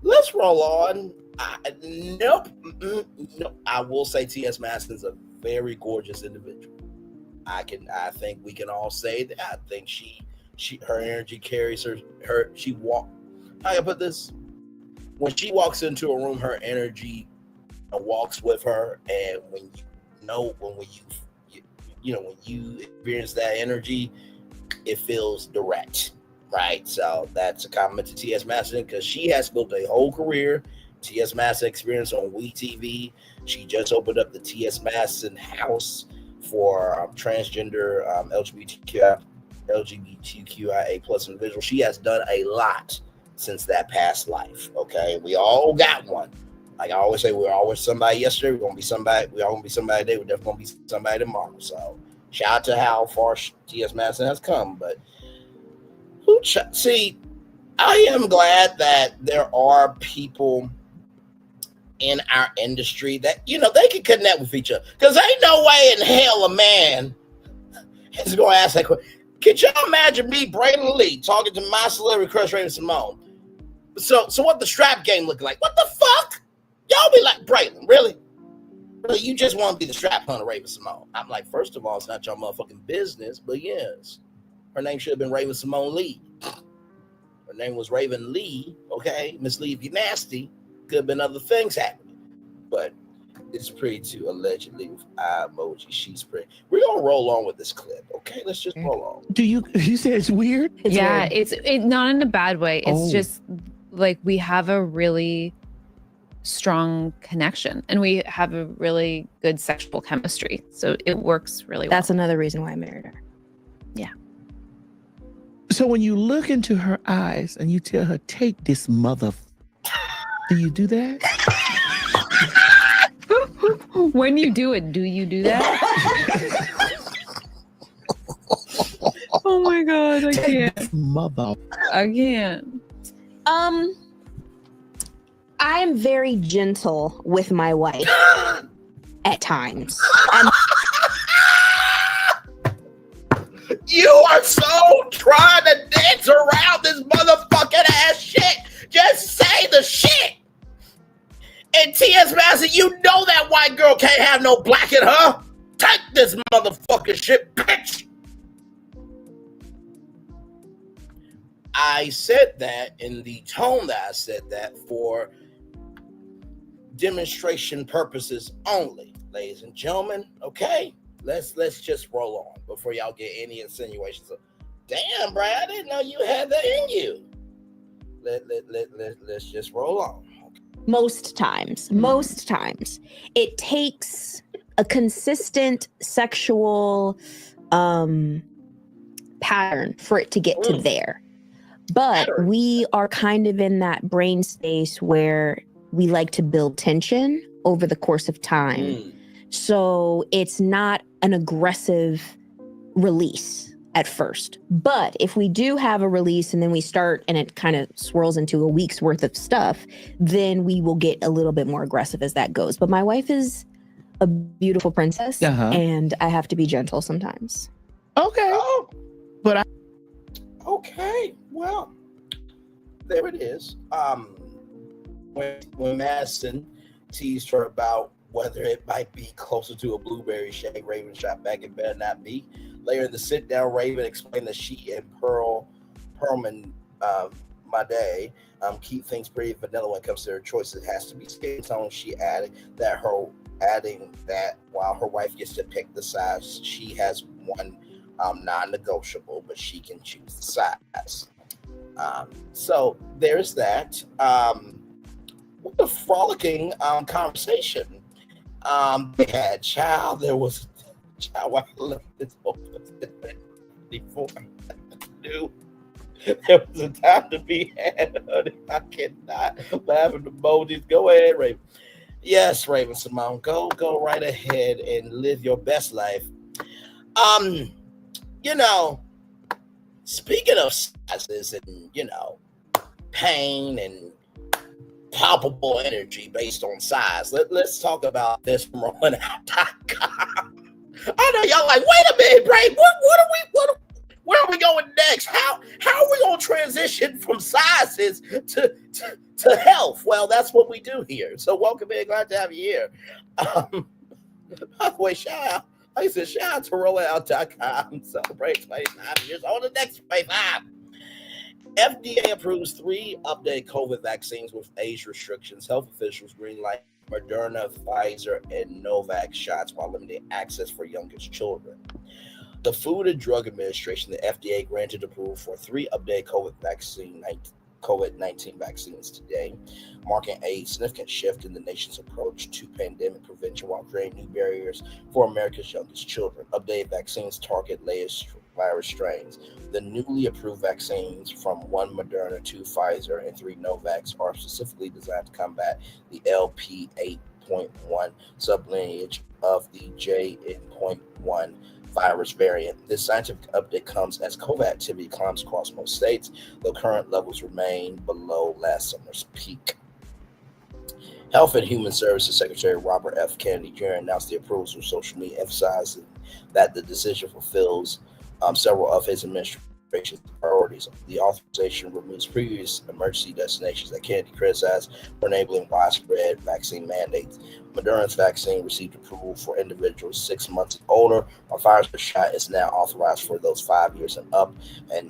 Speaker 10: Let's roll on. Nope. I will say T.S. Madison's a very gorgeous individual. I think we can all say that. I think her energy carries her. How I put this? When she walks into a room, her energy walks with her, and when you experience that energy, it feels direct, right? So that's a compliment to T.S. Madison because she has built a whole career T.S. Masson Experience on WeTV. She just opened up the T.S. Masson House for transgender LGBTQIA plus individuals. She has done a lot since that past life. Okay, we all got one. Like I always say, we're always somebody yesterday. We're gonna be somebody. We're all gonna be somebody today. We're definitely gonna be somebody tomorrow. So shout out to how far T.S. Masson has come. But see, I am glad that there are people in our industry that, you know, they can connect with each other. Because ain't no way in hell a man is going to ask that question. Could y'all imagine me, Braylon Lee, talking to my celebrity crush, Raven-Symone? So what the strap game look like? What the fuck? Y'all be like, Braylon, really? Really, you just want to be the strap hunter, Raven-Symone? I'm like, first of all, it's not your motherfucking business, but yes. Her name should have been Raven-Symone Lee. Her name was Raven Lee, okay? Miss Lee, if you nasty, could have been other things happening. But it's pretty too, allegedly, with eye emoji. She's pretty. We're going to roll on with this clip, okay? Let's just roll on.
Speaker 15: You say it's weird?
Speaker 16: Yeah, it's not in a bad way. It's just like we have a really strong connection and we have a really good sexual chemistry. So it works really well.
Speaker 6: That's another reason why I married her.
Speaker 16: Yeah.
Speaker 15: So when you look into her eyes and you tell her, take this mother, do you do that?
Speaker 16: When you do it, do you do that? Oh my God, I can't.
Speaker 15: Mother.
Speaker 16: I can't.
Speaker 6: I am very gentle with my wife at times.
Speaker 10: You are so trying to dance around this motherfucking ass shit. Just say the shit. And T.S. Masson, you know that white girl can't have no black in her. Take this motherfucking shit, bitch. I said that in the tone that I said that for demonstration purposes only, ladies and gentlemen. Okay, let's just roll on before y'all get any insinuations of, damn, Brad, I didn't know you had that in you. Let's just roll on.
Speaker 6: Most times, it takes a consistent sexual pattern for it to get to there. But we are kind of in that brain space where we like to build tension over the course of time. So it's not an aggressive release at first. But if we do have a release and then we start and it kind of swirls into a week's worth of stuff, then we will get a little bit more aggressive as that goes. But my wife is a beautiful princess and I have to be gentle sometimes.
Speaker 15: Okay. But
Speaker 10: okay, well, there it is. When Madison teased her about whether it might be closer to a blueberry shake, Raven shot back, it better not be. Later in the sit-down, Raven explained that she and Perlman Made keep things pretty vanilla when it comes to her choices. It has to be skin tone. She adding that while her wife gets to pick the size, she has one non-negotiable, but she can choose the size. So there's that. What a frolicking conversation they had. Child, there was while I left this open before I knew there was a time to be had, honey. I cannot laugh at the emojis. Go ahead, Raven. Yes, Raven-Symone, go right ahead and live your best life. You know, speaking of sizes and, you know, pain and palpable energy based on size, let's talk about this from rollingout.com. I know y'all like, wait a minute, Bray, where are we going next? How are we going to transition from sizes to health? Well, that's what we do here. So welcome in, glad to have you here. By the way, shout out to rollout.com. Celebrate 25 years on the next 25. FDA approves 3 updated COVID vaccines with age restrictions. Health officials greenlight Moderna, Pfizer, and Novak shots while limiting access for youngest children. The Food and Drug Administration, the FDA, granted approval for 3 updated COVID vaccine COVID-19 vaccines today, marking a significant shift in the nation's approach to pandemic prevention while creating new barriers for America's youngest children. Updated vaccines target latest virus strains. The newly approved vaccines from 1 Moderna, 2 Pfizer, and 3 Novavax are specifically designed to combat the LP8.1 sublineage of the JN.1 virus variant. This scientific update comes as COVID activity climbs across most states, though current levels remain below last summer's peak. Health and Human Services Secretary Robert F. Kennedy Jr. announced the approvals through social media, emphasizing that the decision fulfills several of his administration's priorities. The authorization removes previous emergency designations that Kennedy criticized for enabling widespread vaccine mandates. Moderna's vaccine received approval for individuals 6 months and older, while Pfizer's shot is now authorized for those 5 years and up, and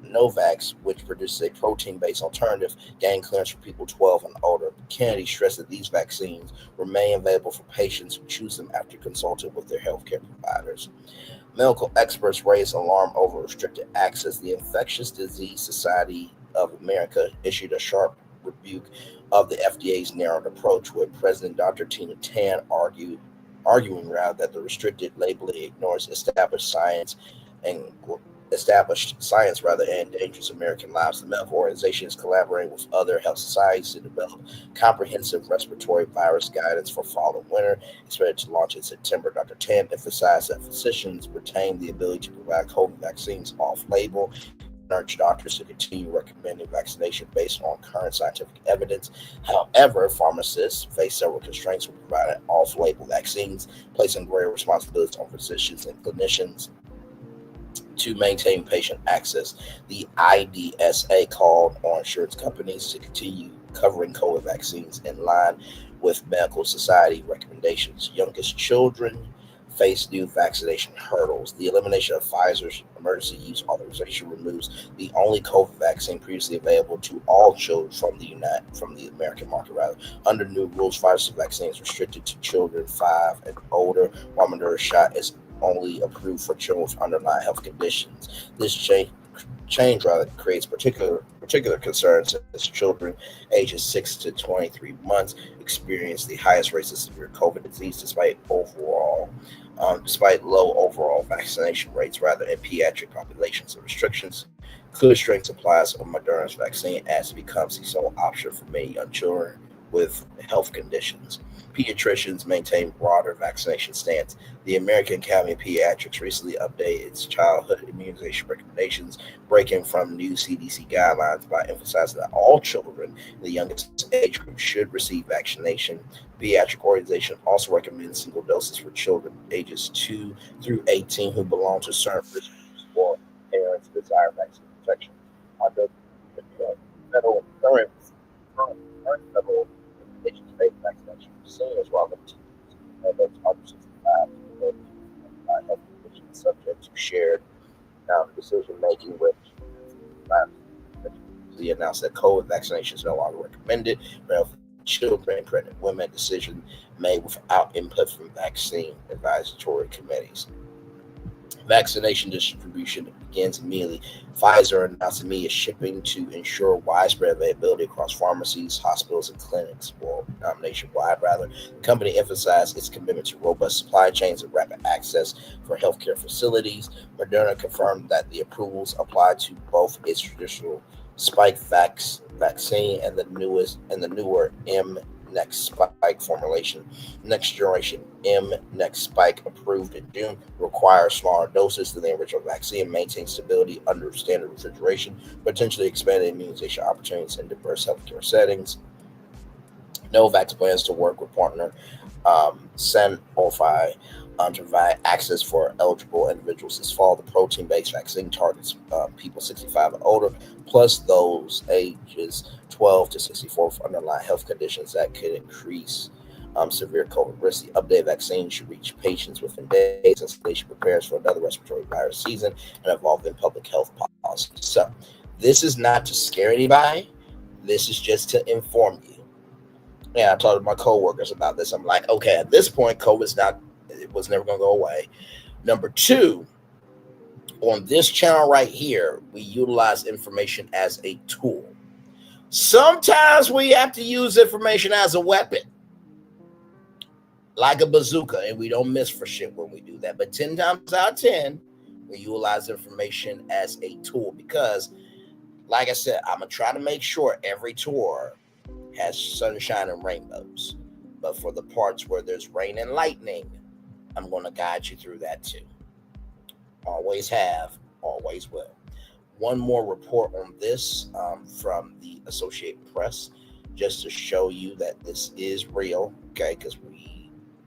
Speaker 10: Novavax, which produces a protein-based alternative, gained clearance for people 12 and older. Kennedy stressed that these vaccines remain available for patients who choose them after consulting with their healthcare providers. Medical experts raised alarm over restricted access. The Infectious Disease Society of America issued a sharp rebuke of the FDA's narrowed approach, with President Dr. Tina Tan arguing that the restricted labeling ignores established science and endangers American lives. The medical organization is collaborating with other health societies to develop comprehensive respiratory virus guidance for fall and winter, expected to launch in September. Dr. Tan emphasized that physicians retain the ability to provide COVID vaccines off-label and urged doctors to continue recommending vaccination based on current scientific evidence. However, pharmacists face several constraints for providing off-label vaccines, placing greater responsibilities on physicians and clinicians to maintain patient access. The IDSA called on insurance companies to continue covering COVID vaccines in line with medical society recommendations. Youngest children face new vaccination hurdles. The elimination of Pfizer's emergency use authorization removes the only COVID vaccine previously available to all children from the American market. Under new rules, Pfizer's vaccine is restricted to children 5 and older, while Moderna's shot is only approved for children with underlying health conditions. This change creates particular concerns as children ages 6 to 23 months experience the highest rates of severe COVID disease despite low overall vaccination rates in pediatric populations. The restrictions could restrict supplies of Moderna's vaccine as it becomes the sole option for many young children with health conditions. Pediatricians maintain broader vaccination stance. The American Academy of Pediatrics recently updated its childhood immunization recommendations, breaking from new CDC guidelines by emphasizing that all children in the youngest age group should receive vaccination. The pediatric organization also recommends single doses for children ages 2 through 18 who belong to certain risk groups or parents desire vaccine protection. Under the federal current vaccination for seniors, while limited those under 65 health conditions subject to shared decision making with he announced that COVID vaccination is no longer recommended for healthy children and pregnant women. Decision made without input from vaccine advisory committees. Vaccination distribution begins immediately. Pfizer announced immediate shipping to ensure widespread availability across pharmacies, hospitals, and clinics, nationwide. The company emphasized its commitment to robust supply chains and rapid access for healthcare facilities. Moderna confirmed that the approvals apply to both its traditional spike vaccine and the newer Next Spike formulation. Next generation Next Spike, approved in June, requires smaller doses than the original vaccine and maintains stability under standard refrigeration, potentially expanding immunization opportunities in diverse healthcare settings. Novavax plans to work with partner Sanofi to provide access for eligible individuals this fall. The protein-based vaccine targets people 65 and older, plus those ages 12 to 64 with underlying health conditions that could increase severe COVID risk. The updated vaccine should reach patients within days as the nation prepares for another respiratory virus season and evolving public health policy. So this is not to scare anybody. This is just to inform you. Yeah, I talked to my coworkers about this. I'm like, okay, at this point, it was never going to go away. Number two, on this channel right here, we utilize information as a tool. Sometimes we have to use information as a weapon, like a bazooka, and we don't miss for shit when we do that. But 10 times out of 10, we utilize information as a tool because, like I said, I'm going to try to make sure every tour has sunshine and rainbows. But for the parts where there's rain and lightning, I'm going to guide you through that too. Always have, always will. One more report on this from the Associated Press, just to show you that this is real, okay? Because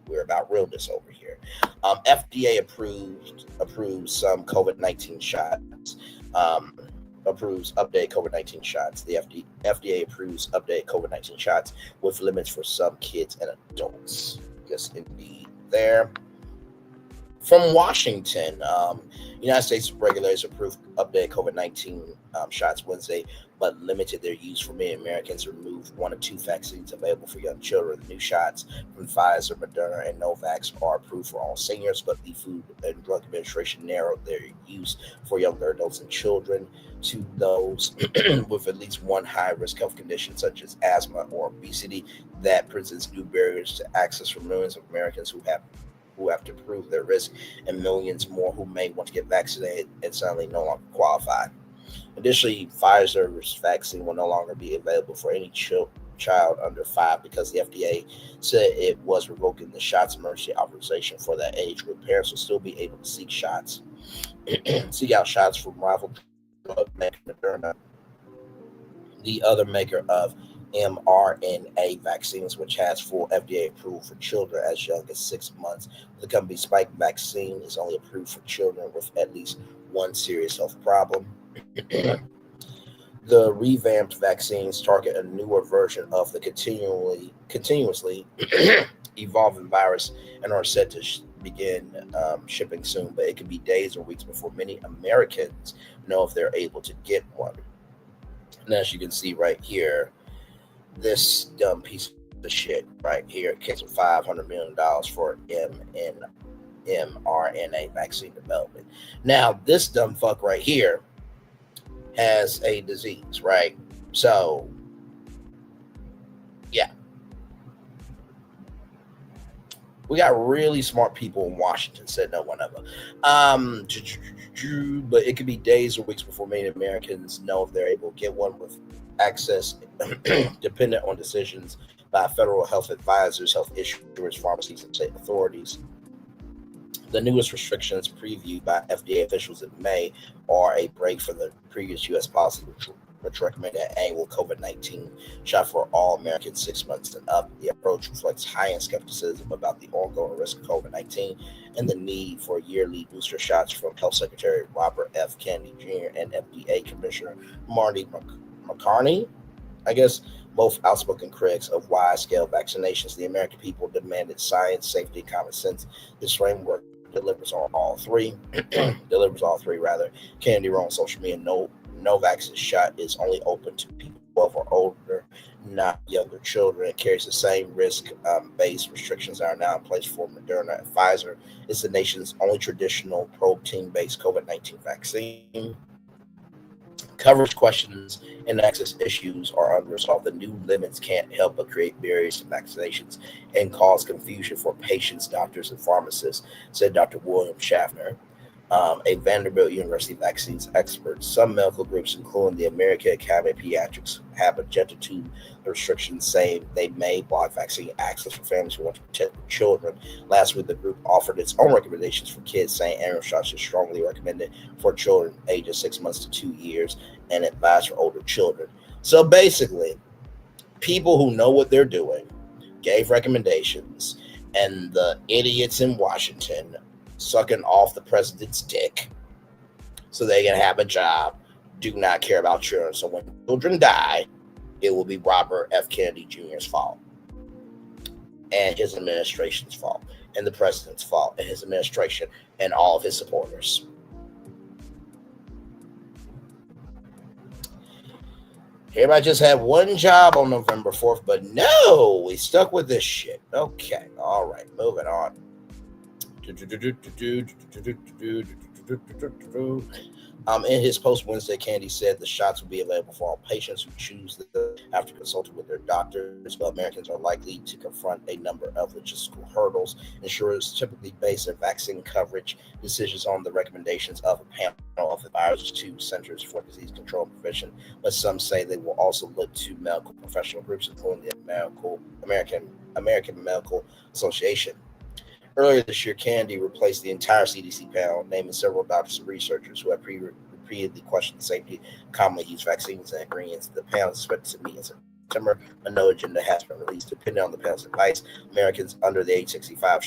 Speaker 10: we're about realness over here. FDA approved some COVID-19 shots. Approves updated COVID-19 shots. The FDA approves updated COVID-19 shots with limits for some kids and adults. Yes, indeed. There. From Washington, United States regulators approved updated COVID-19 shots Wednesday, but limited their use for many Americans. Removed 1 of 2 vaccines available for young children. The new shots from Pfizer, Moderna, and Novavax are approved for all seniors, but the Food and Drug Administration narrowed their use for younger adults and children to those with at least one high-risk health condition, such as asthma or obesity. That presents new barriers to access for millions of Americans who have to prove their risk, and millions more who may want to get vaccinated and suddenly no longer qualify. Additionally, Pfizer's vaccine will no longer be available for any child under 5 because the FDA said it was revoking the shots emergency authorization for that age group. Parents will still be able to seek out shots from rival drug maker Moderna, the other maker of mRNA vaccines, which has full FDA approval for children as young as 6 months. The company's Spike vaccine is only approved for children with at least one serious health problem. The revamped vaccines target a newer version of the continuously evolving virus and are set to begin shipping soon, but it could be days or weeks before many Americans know if they're able to get one. And as you can see right here, this dumb piece of shit right here, case of $500 million for mRNA vaccine development. Now, this dumb fuck right here has a disease, right? So, yeah. We got really smart people in Washington, said no one ever. But it could be days or weeks before many Americans know if they're able to get one with access dependent on decisions by federal health advisors, health issuers, pharmacies, and state authorities. The newest restrictions previewed by FDA officials in May are a break from the previous U.S. policy, which recommended an annual COVID-19 shot for all Americans 6 months and up. The approach reflects high-end skepticism about the ongoing risk of COVID-19 and the need for yearly booster shots from Health Secretary Robert F. Kennedy Jr. and FDA Commissioner Marty McCartney, I guess, both outspoken critics of wide-scale vaccinations. The American people demanded science, safety, and common sense. This framework delivers all three. Kennedy wrote on social media, Novavax's shot is only open to people 12 or older, not younger children. It carries the same risk-based restrictions that are now in place for Moderna and Pfizer. It's the nation's only traditional protein-based COVID-19 vaccine. Coverage questions and access issues are unresolved. The new limits can't help but create barriers to vaccinations and cause confusion for patients, doctors, and pharmacists, said Dr. William Schaffner, a Vanderbilt University vaccines expert. Some medical groups, including the American Academy of Pediatrics, have objected to the restrictions, saying they may block vaccine access for families who want to protect their children. Last week, the group offered its own recommendations for kids, saying annual shots are strongly recommended for children ages 6 months to 2 years and advised for older children. So basically, people who know what they're doing gave recommendations, and the idiots in Washington sucking off the president's dick so they can have a job do not care about children. So when children die, it will be Robert F. Kennedy Jr.'s fault and his administration's fault and the president's fault and his administration and all of his supporters. Everybody just had one job on November 4th, but no, we stuck with this shit. Okay, all right, moving on. In his post Wednesday, Candy said the shots will be available for all patients who choose them after consulting with their doctors, but Americans are likely to confront a number of logistical hurdles. Insurers typically base their vaccine coverage decisions on the recommendations of a panel of advisors to Centers for Disease Control and Prevention, but some say they will also look to medical professional groups, including the American Medical Association. Earlier this year, Candy replaced the entire CDC panel, naming several doctors and researchers who have repeatedly questioned the safety of commonly used vaccines and ingredients. The panel is expected to meet in September. A no agenda has been released. Depending on the panel's advice, Americans under the age 65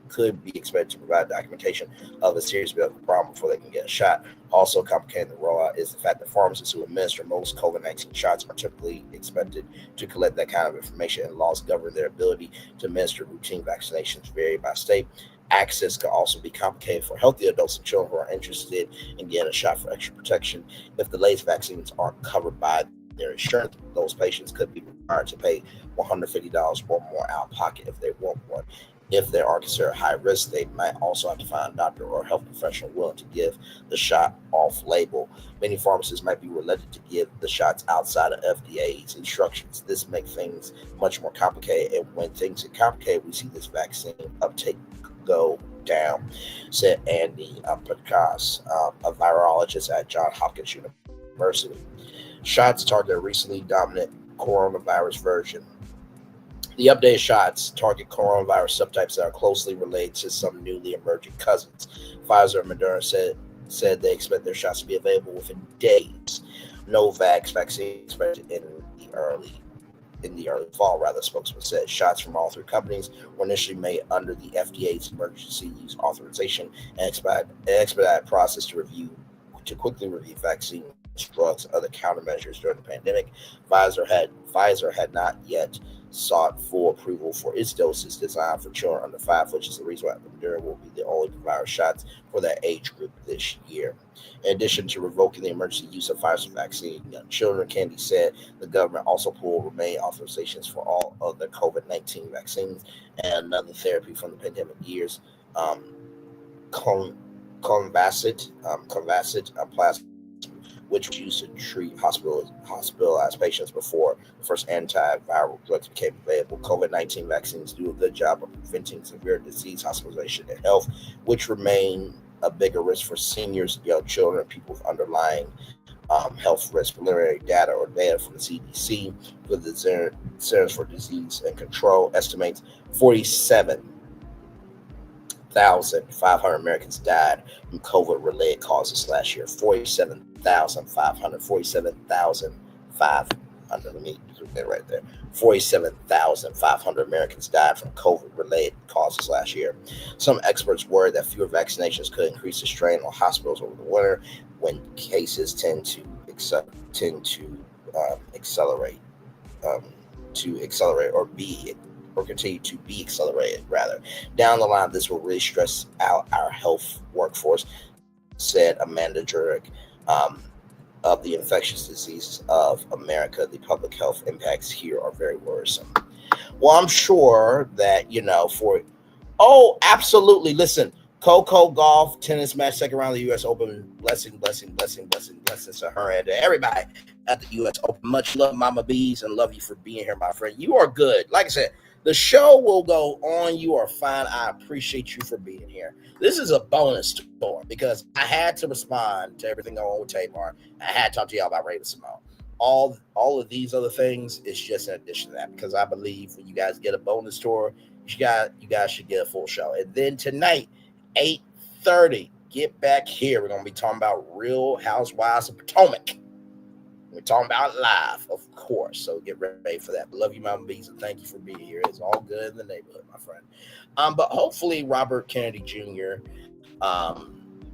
Speaker 10: could be expected to provide documentation of a serious medical problem before they can get a shot. Also complicating the rollout is the fact that pharmacists who administer most COVID-19 shots are typically expected to collect that kind of information, and laws governing their ability to administer routine vaccinations vary by state. Access could also be complicated for healthy adults and children who are interested in getting a shot for extra protection. If the latest vaccines aren't covered by their insurance, those patients could be required to pay $150 or more out of pocket if they want one. If they are considered high risk, they might also have to find a doctor or health professional willing to give the shot off label. Many pharmacists might be reluctant to give the shots outside of FDA's instructions. This makes things much more complicated. And when things get complicated, we see this vaccine uptake go down, said Andy Patricia, a virologist at Johns Hopkins University. Shots target a recently dominant coronavirus version. The updated shots target coronavirus subtypes that are closely related to some newly emerging cousins. Pfizer and Moderna said they expect their shots to be available within days. Novavax vaccine expected in the early fall, spokesman said. Shots from all three companies were initially made under the FDA's emergency use authorization and expedited process to quickly review vaccine drugs and other countermeasures during the pandemic. Pfizer had not yet sought full approval for its doses designed for children under 5, which is the reason why Moderna will be the only provider of shots for that age group this year. In addition to revoking the emergency use of Pfizer vaccine, young children, Candy said the government also pulled remaining authorizations for all of the COVID-19 vaccines and another therapy from the pandemic years, Convacid plasma, which was used to treat hospitalized patients before the first antiviral drugs became available. COVID-19 vaccines do a good job of preventing severe disease, hospitalization, and health, which remain a bigger risk for seniors, young children, and people with underlying health risk. Preliminary data from the CDC with the Centers for Disease and Control estimates 47,500 Americans died from COVID-related causes last year. 47,500. Let me do that right there. 47,500 Americans died from COVID-related causes last year. Some experts worry that fewer vaccinations could increase the strain on hospitals over the winter when cases tend to accelerate or continue to be accelerated, rather. Down the line, this will really stress out our health workforce, said Amanda Jurek of the Infectious Diseases of America. The public health impacts here are very worrisome. Well, I'm sure that, absolutely. Listen, Coco golf, tennis match, second round of the U.S. Open. Blessings to her and to everybody at the U.S. Open. Much love, Mama Bees, and love you for being here, my friend. You are good. Like I said, the show will go on. You are fine. I appreciate you for being here. This is a bonus story because I had to respond to everything going on with Tamar. I had to talk to y'all about Raven Symone. All of these other things is just in addition to that, because I believe when you guys get a bonus story, you guys should get a full show. And then tonight, 8:30, get back here. We're going to be talking about Real Housewives of Potomac. We're talking about it live, of course. So get ready for that. Love you, Mama Bees, and thank you for being here. It's all good in the neighborhood, my friend. But hopefully Robert Kennedy Jr.,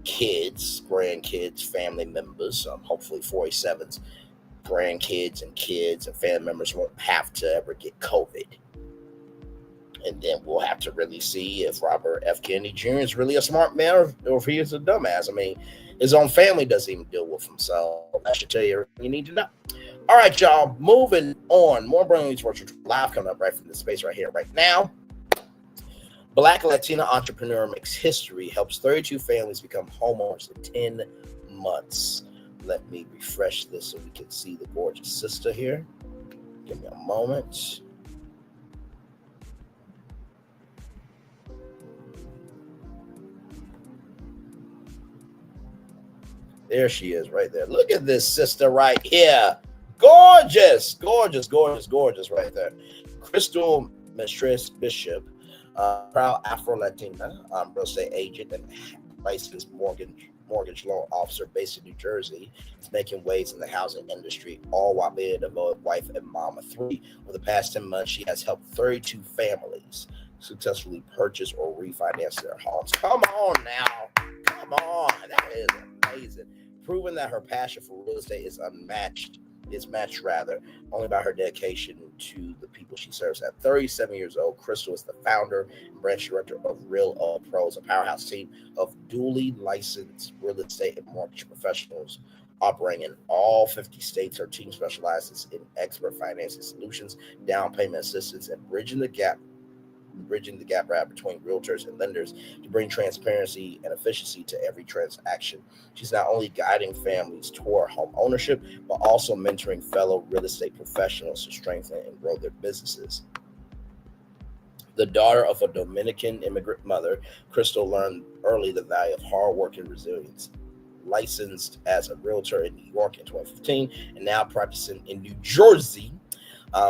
Speaker 10: kids, grandkids, family members, hopefully 47's grandkids and kids and family members won't have to ever get COVID. And then we'll have to really see if Robert F. Kennedy Jr. is really a smart man or if he is a dumbass. I mean, his own family doesn't even deal with him. So that should tell you everything you need to know. All right, y'all, moving on. More Brandon Lee's Virtual Live coming up right from this space right here, right now. Black Latina entrepreneur makes history, helps 32 families become homeowners in 10 months. Let me refresh this so we can see the gorgeous sister here. Give me a moment. There she is right there. Look at this sister right here. Gorgeous, gorgeous, gorgeous, gorgeous right there. Crystal Mestres-Bishop, proud Afro-Latina real estate agent and licensed mortgage loan officer based in New Jersey, is making waves in the housing industry, all while being a devoted wife and mom of 3. Over the past 10 months, she has helped 32 families successfully purchase or refinance their homes. Come on now. Come on. That is amazing. Proving that her passion for real estate is matched only by her dedication to the people she serves. At 37 years old, Crystal is the founder and branch director of Real Old Pros, a powerhouse team of duly licensed real estate and mortgage professionals operating in all 50 states. Her team specializes in expert financing solutions, down payment assistance, and bridging the gap right between realtors and lenders to bring transparency and efficiency to every transaction. She's not only guiding families toward home ownership, but also mentoring fellow real estate professionals to strengthen and grow their businesses. The daughter of a Dominican immigrant mother, Crystal learned early the value of hard work and resilience. Licensed as a realtor in New York in 2015 and now practicing in New Jersey,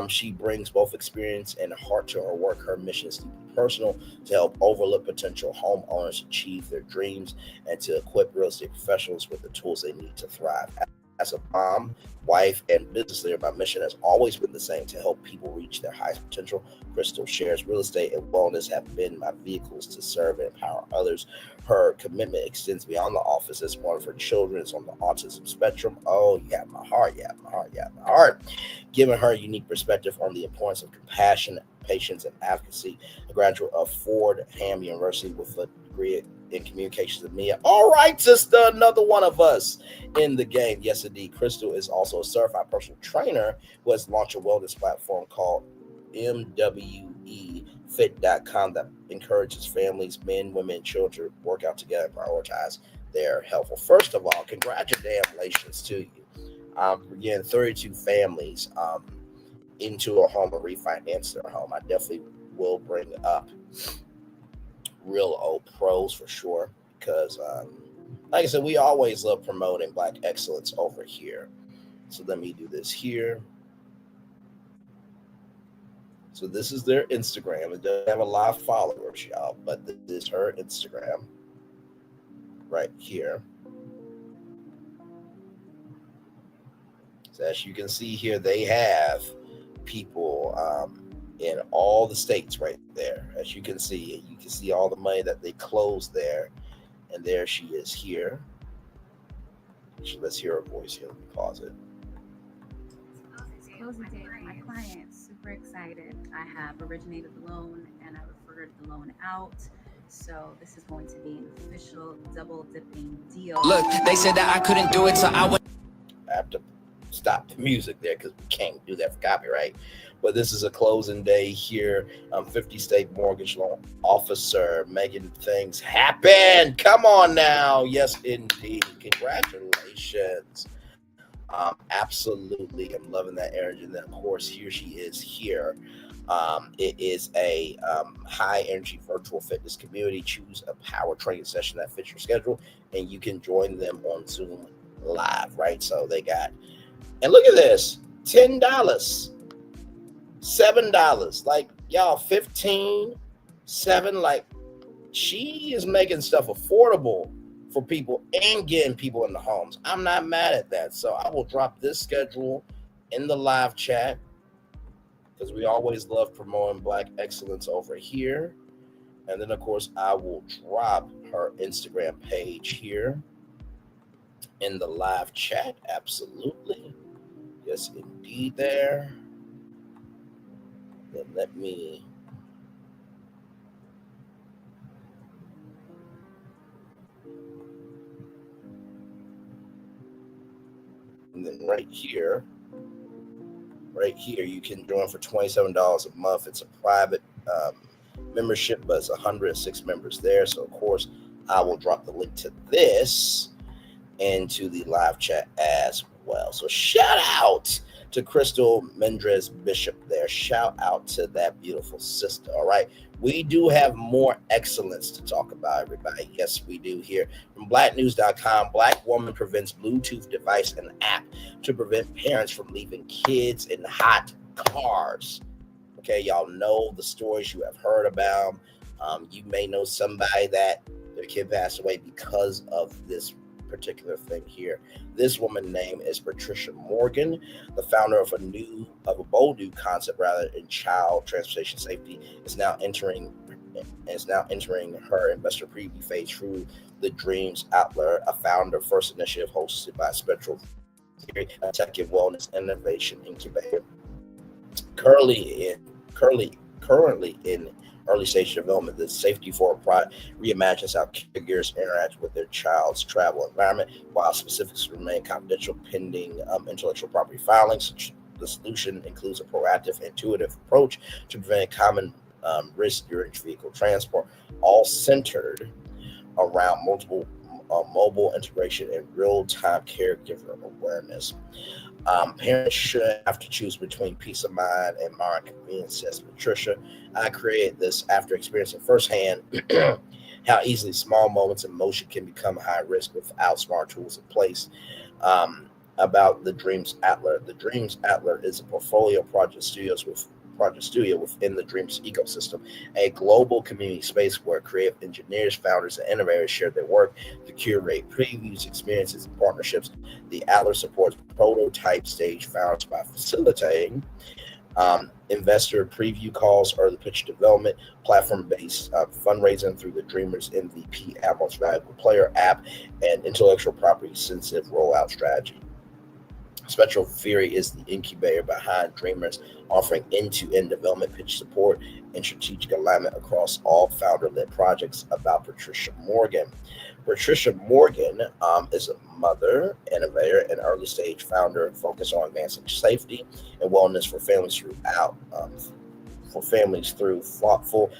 Speaker 10: she brings both experience and heart to her work. Her mission is to be personal, to help overlook potential homeowners achieve their dreams, and to equip real estate professionals with the tools they need to thrive. As a mom, wife, and business leader, my mission has always been the same: to help people reach their highest potential. Crystal shares real estate and wellness have been my vehicles to serve and empower others. Her commitment extends beyond the office. As one of her children is on the autism spectrum. Oh, you have my heart. You have my heart. You have my heart. Giving her a unique perspective on the importance of compassion, patience, and advocacy. A graduate of Fordham University with a degree in communications and media. All right, sister, another one of us in the game. Yes, indeed. Crystal is also a certified personal trainer who has launched a wellness platform called MWEFit.com that encourages families, men, women, and children to work out together and prioritize their health. Well, first of all, congratulations to you. Again, 32 families into a home and refinance their home. I definitely will bring up Real Old Pros for sure, because like I said, we always love promoting Black excellence over here. So let me do this here. So this is their Instagram. It doesn't have a lot of followers, y'all, but this is her Instagram right here. So as you can see here, they have people in all the states right there. As you can see all the money that they closed there. And there she is here. Let's hear her voice here. Let me pause it.
Speaker 17: Closing date for my client. Super excited. I have originated the loan and I referred the loan out. So this is going to be an official double dipping deal.
Speaker 18: Look, they said that I couldn't do it, so I would
Speaker 10: have to stop the music there because we can't do that for copyright. But this is a closing day here. 50 state mortgage loan officer making things happen. Come on now. Yes, indeed. Congratulations. Absolutely. I'm loving that energy. And then, of course, here she is here. It is a high energy virtual fitness community. Choose a power training session that fits your schedule, and you can join them on Zoom live, right? So they got, and look at this, $10, $7, like y'all, 15, 7, like she is making stuff affordable for people and getting people in the homes. I'm not mad at that. So I will drop this schedule in the live chat because we always love promoting Black excellence over here. And then, of course, I will drop her Instagram page here in the live chat. Absolutely. Yes, indeed there. Then let me... And then right here, you can join for $27 a month. It's a private membership, but it's 106 members there. So, of course, I will drop the link to this into the live chat as well. So, shout out to Crystal Mestres-Bishop there. Shout out to that beautiful sister. All right. We do have more excellence to talk about, everybody. Yes, we do here. From blacknews.com, Black woman prevents Bluetooth device and app to prevent parents from leaving kids in hot cars. Okay, y'all know the stories you have heard about. You may know somebody that their kid passed away because of this particular thing here. This woman's name is Patricia Morgan, the founder of a bold new concept in child transportation safety, is now entering her investor preview phase through the Dreams Outlet, a founder first initiative hosted by Spectral Theory, a tech and wellness innovation incubator. Currently in early stage development, the Safety for a Pride reimagines how caregivers interact with their child's travel environment, while specifics remain confidential pending intellectual property filings. The solution includes a proactive, intuitive approach to prevent common risks during vehicle transport, all centered around mobile integration and real-time caregiver awareness. Parents shouldn't have to choose between peace of mind and modern convenience, says Patricia. I created this after experiencing firsthand how easily small moments of motion can become high risk without smart tools in place. About the Dreams Atlas. The Dreams Atlas is a portfolio project studio within the Dreams ecosystem, a global community space where creative engineers, founders, and innovators share their work to curate previews, experiences, and partnerships. The Atlas supports prototype stage founders by facilitating investor preview calls, early pitch development, platform-based fundraising through the Dreamers MVP app, most valuable player app, and intellectual property sensitive rollout strategy. Spectral Theory is the incubator behind Dreamers, offering end-to-end development, pitch support, and strategic alignment across all founder-led projects. About Patricia Morgan. Patricia Morgan is a mother, innovator, and early-stage founder focused on advancing safety and wellness for families through thoughtful,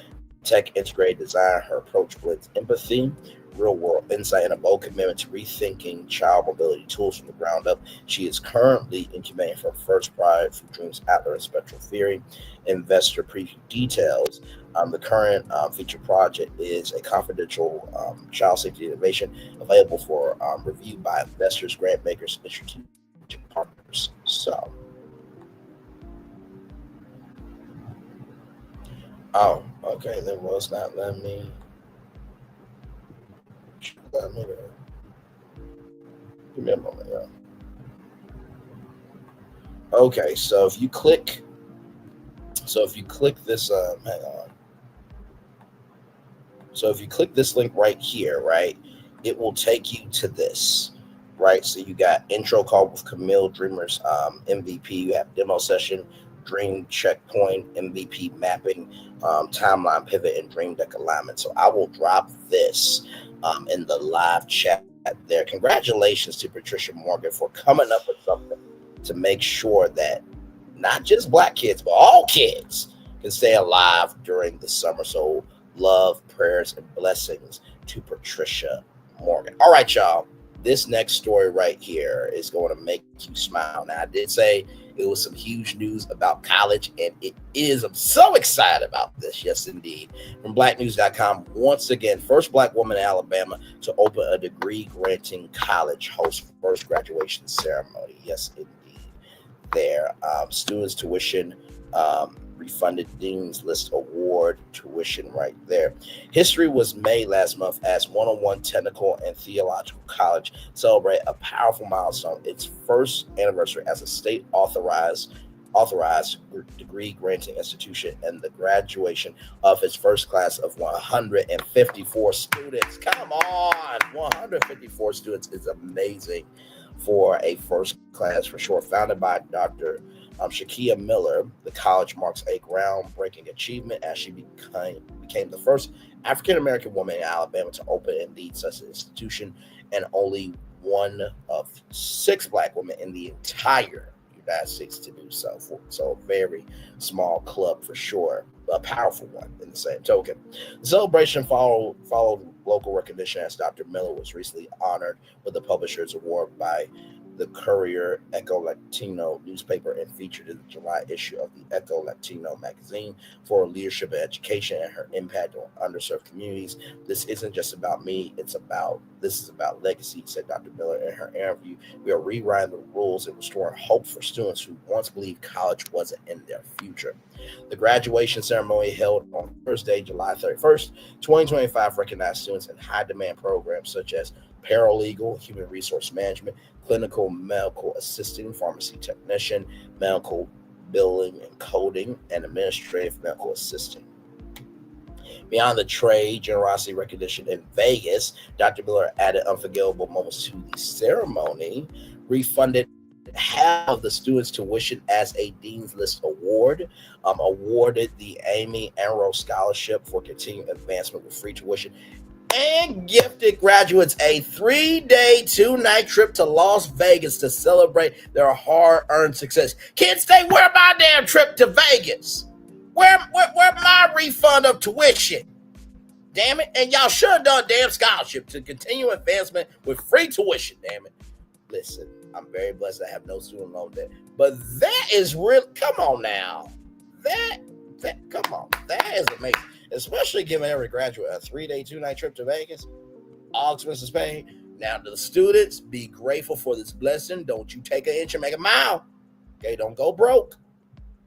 Speaker 10: tech-integrated design. Her approach blends empathy, real-world insight, and a bold commitment to rethinking child mobility tools from the ground up. She is currently incubating her first project for Dreams Atlas and Spectral Theory. Investor preview details. The current feature project is a confidential child safety innovation available for review by investors, grant makers, and strategic partners. So, okay, that was not letting me. Give me a moment, y'all. Okay, so if you click this, hang on. So if you click this link right here, right, it will take you to this, right? So you got intro call with Camille, Dreamers MVP. You have demo session, Dream checkpoint, MVP mapping, timeline pivot, and Dream deck alignment. So I will drop this in the live chat there. Congratulations to Patricia Morgan for coming up with something to make sure that not just Black kids, but all kids can stay alive during the summer. So love, prayers, and blessings to Patricia Morgan. All right, y'all. This next story right here is going to make you smile. Now, I did say it was some huge news about college, and it is. I'm so excited about this. Yes, indeed. From blacknews.com, once again, first Black woman in Alabama to open a degree-granting college, host first graduation ceremony. Yes, indeed. There, students' tuition refunded, Dean's List Award tuition right there. History was made last month as 101 Technical and Theological College celebrate a powerful milestone, its first anniversary as a state authorized degree granting institution, and the graduation of its first class of 154 students. Come on, 154 students is amazing for a first class for sure. Founded by Dr. Shakia Miller, the college marks a groundbreaking achievement as she became the first African-American woman in Alabama to open and lead such an institution, and only one of 6 Black women in the entire United States to do so. So a very small club for sure, a powerful one in the same token. The celebration followed local recognition as Dr. Miller was recently honored with the Publishers Award by the Courier Echo Latino newspaper and featured in the July issue of the Echo Latino magazine for leadership and education and her impact on underserved communities. This isn't just about me, this is about legacy, said Dr. Miller in her interview. We are rewriting the rules and restoring hope for students who once believed college wasn't in their future. The graduation ceremony held on Thursday, July 31st, 2025, recognized students in high-demand programs such as paralegal, human resource management, clinical medical assistant, pharmacy technician, medical billing and coding, and administrative medical assistant. Beyond the trade, generosity, recognition in Vegas, Dr. Miller added unforgettable moments to the ceremony, refunded half of the students' tuition as a Dean's List award, awarded the Amy Enro Scholarship for continued advancement with free tuition, and gifted graduates a 3-day, 2-night trip to Las Vegas to celebrate their hard-earned success. Kids, say, where my damn trip to Vegas? Where my refund of tuition? Damn it. And y'all should have done damn scholarship to continue advancement with free tuition, damn it. Listen, I'm very blessed I have no student loan debt. But that is real. Come on now. Come on. That is amazing. Especially giving every graduate a 3-day, 2-night trip to Vegas. All expenses paid. Now, to the students, be grateful for this blessing. Don't you take an inch and make a mile. Okay, don't go broke.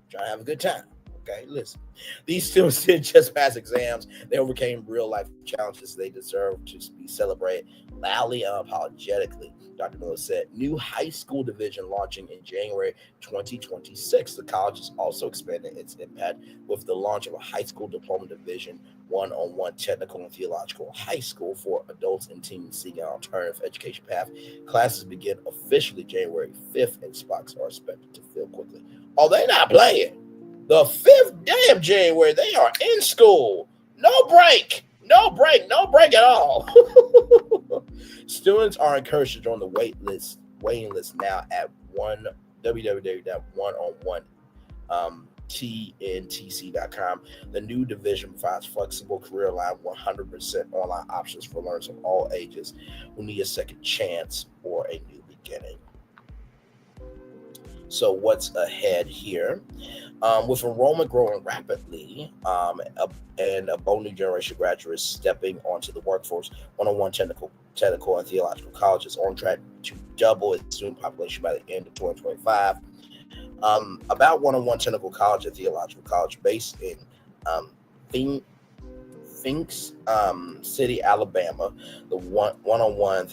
Speaker 10: Try to have a good time. Okay, listen. These students didn't just pass exams. They overcame real-life challenges. They deserve to be celebrated loudly and unapologetically. Dr. Miller said, new high school division launching in January 2026. The college is also expanding its impact with the launch of a high school diploma division, one-on-one technical and theological high school for adults and teens seeking an alternative education path. Classes begin officially January 5th, and spots are expected to fill quickly. Oh, they're not playing. The 5th day of January, they are in school. No break at all. Students are encouraged to join the waiting list now at www.1on1tntc.com. The new division provides flexible, career-aligned, 100% online options for learners of all ages who need a second chance or a new beginning. So what's ahead here? With enrollment growing rapidly and a bold new generation of graduates stepping onto the workforce, one-on-one technical and theological college is on track to double its student population by the end of 2025. About one-on-one technical college and theological college based in Phoenix City, Alabama, the one-on-one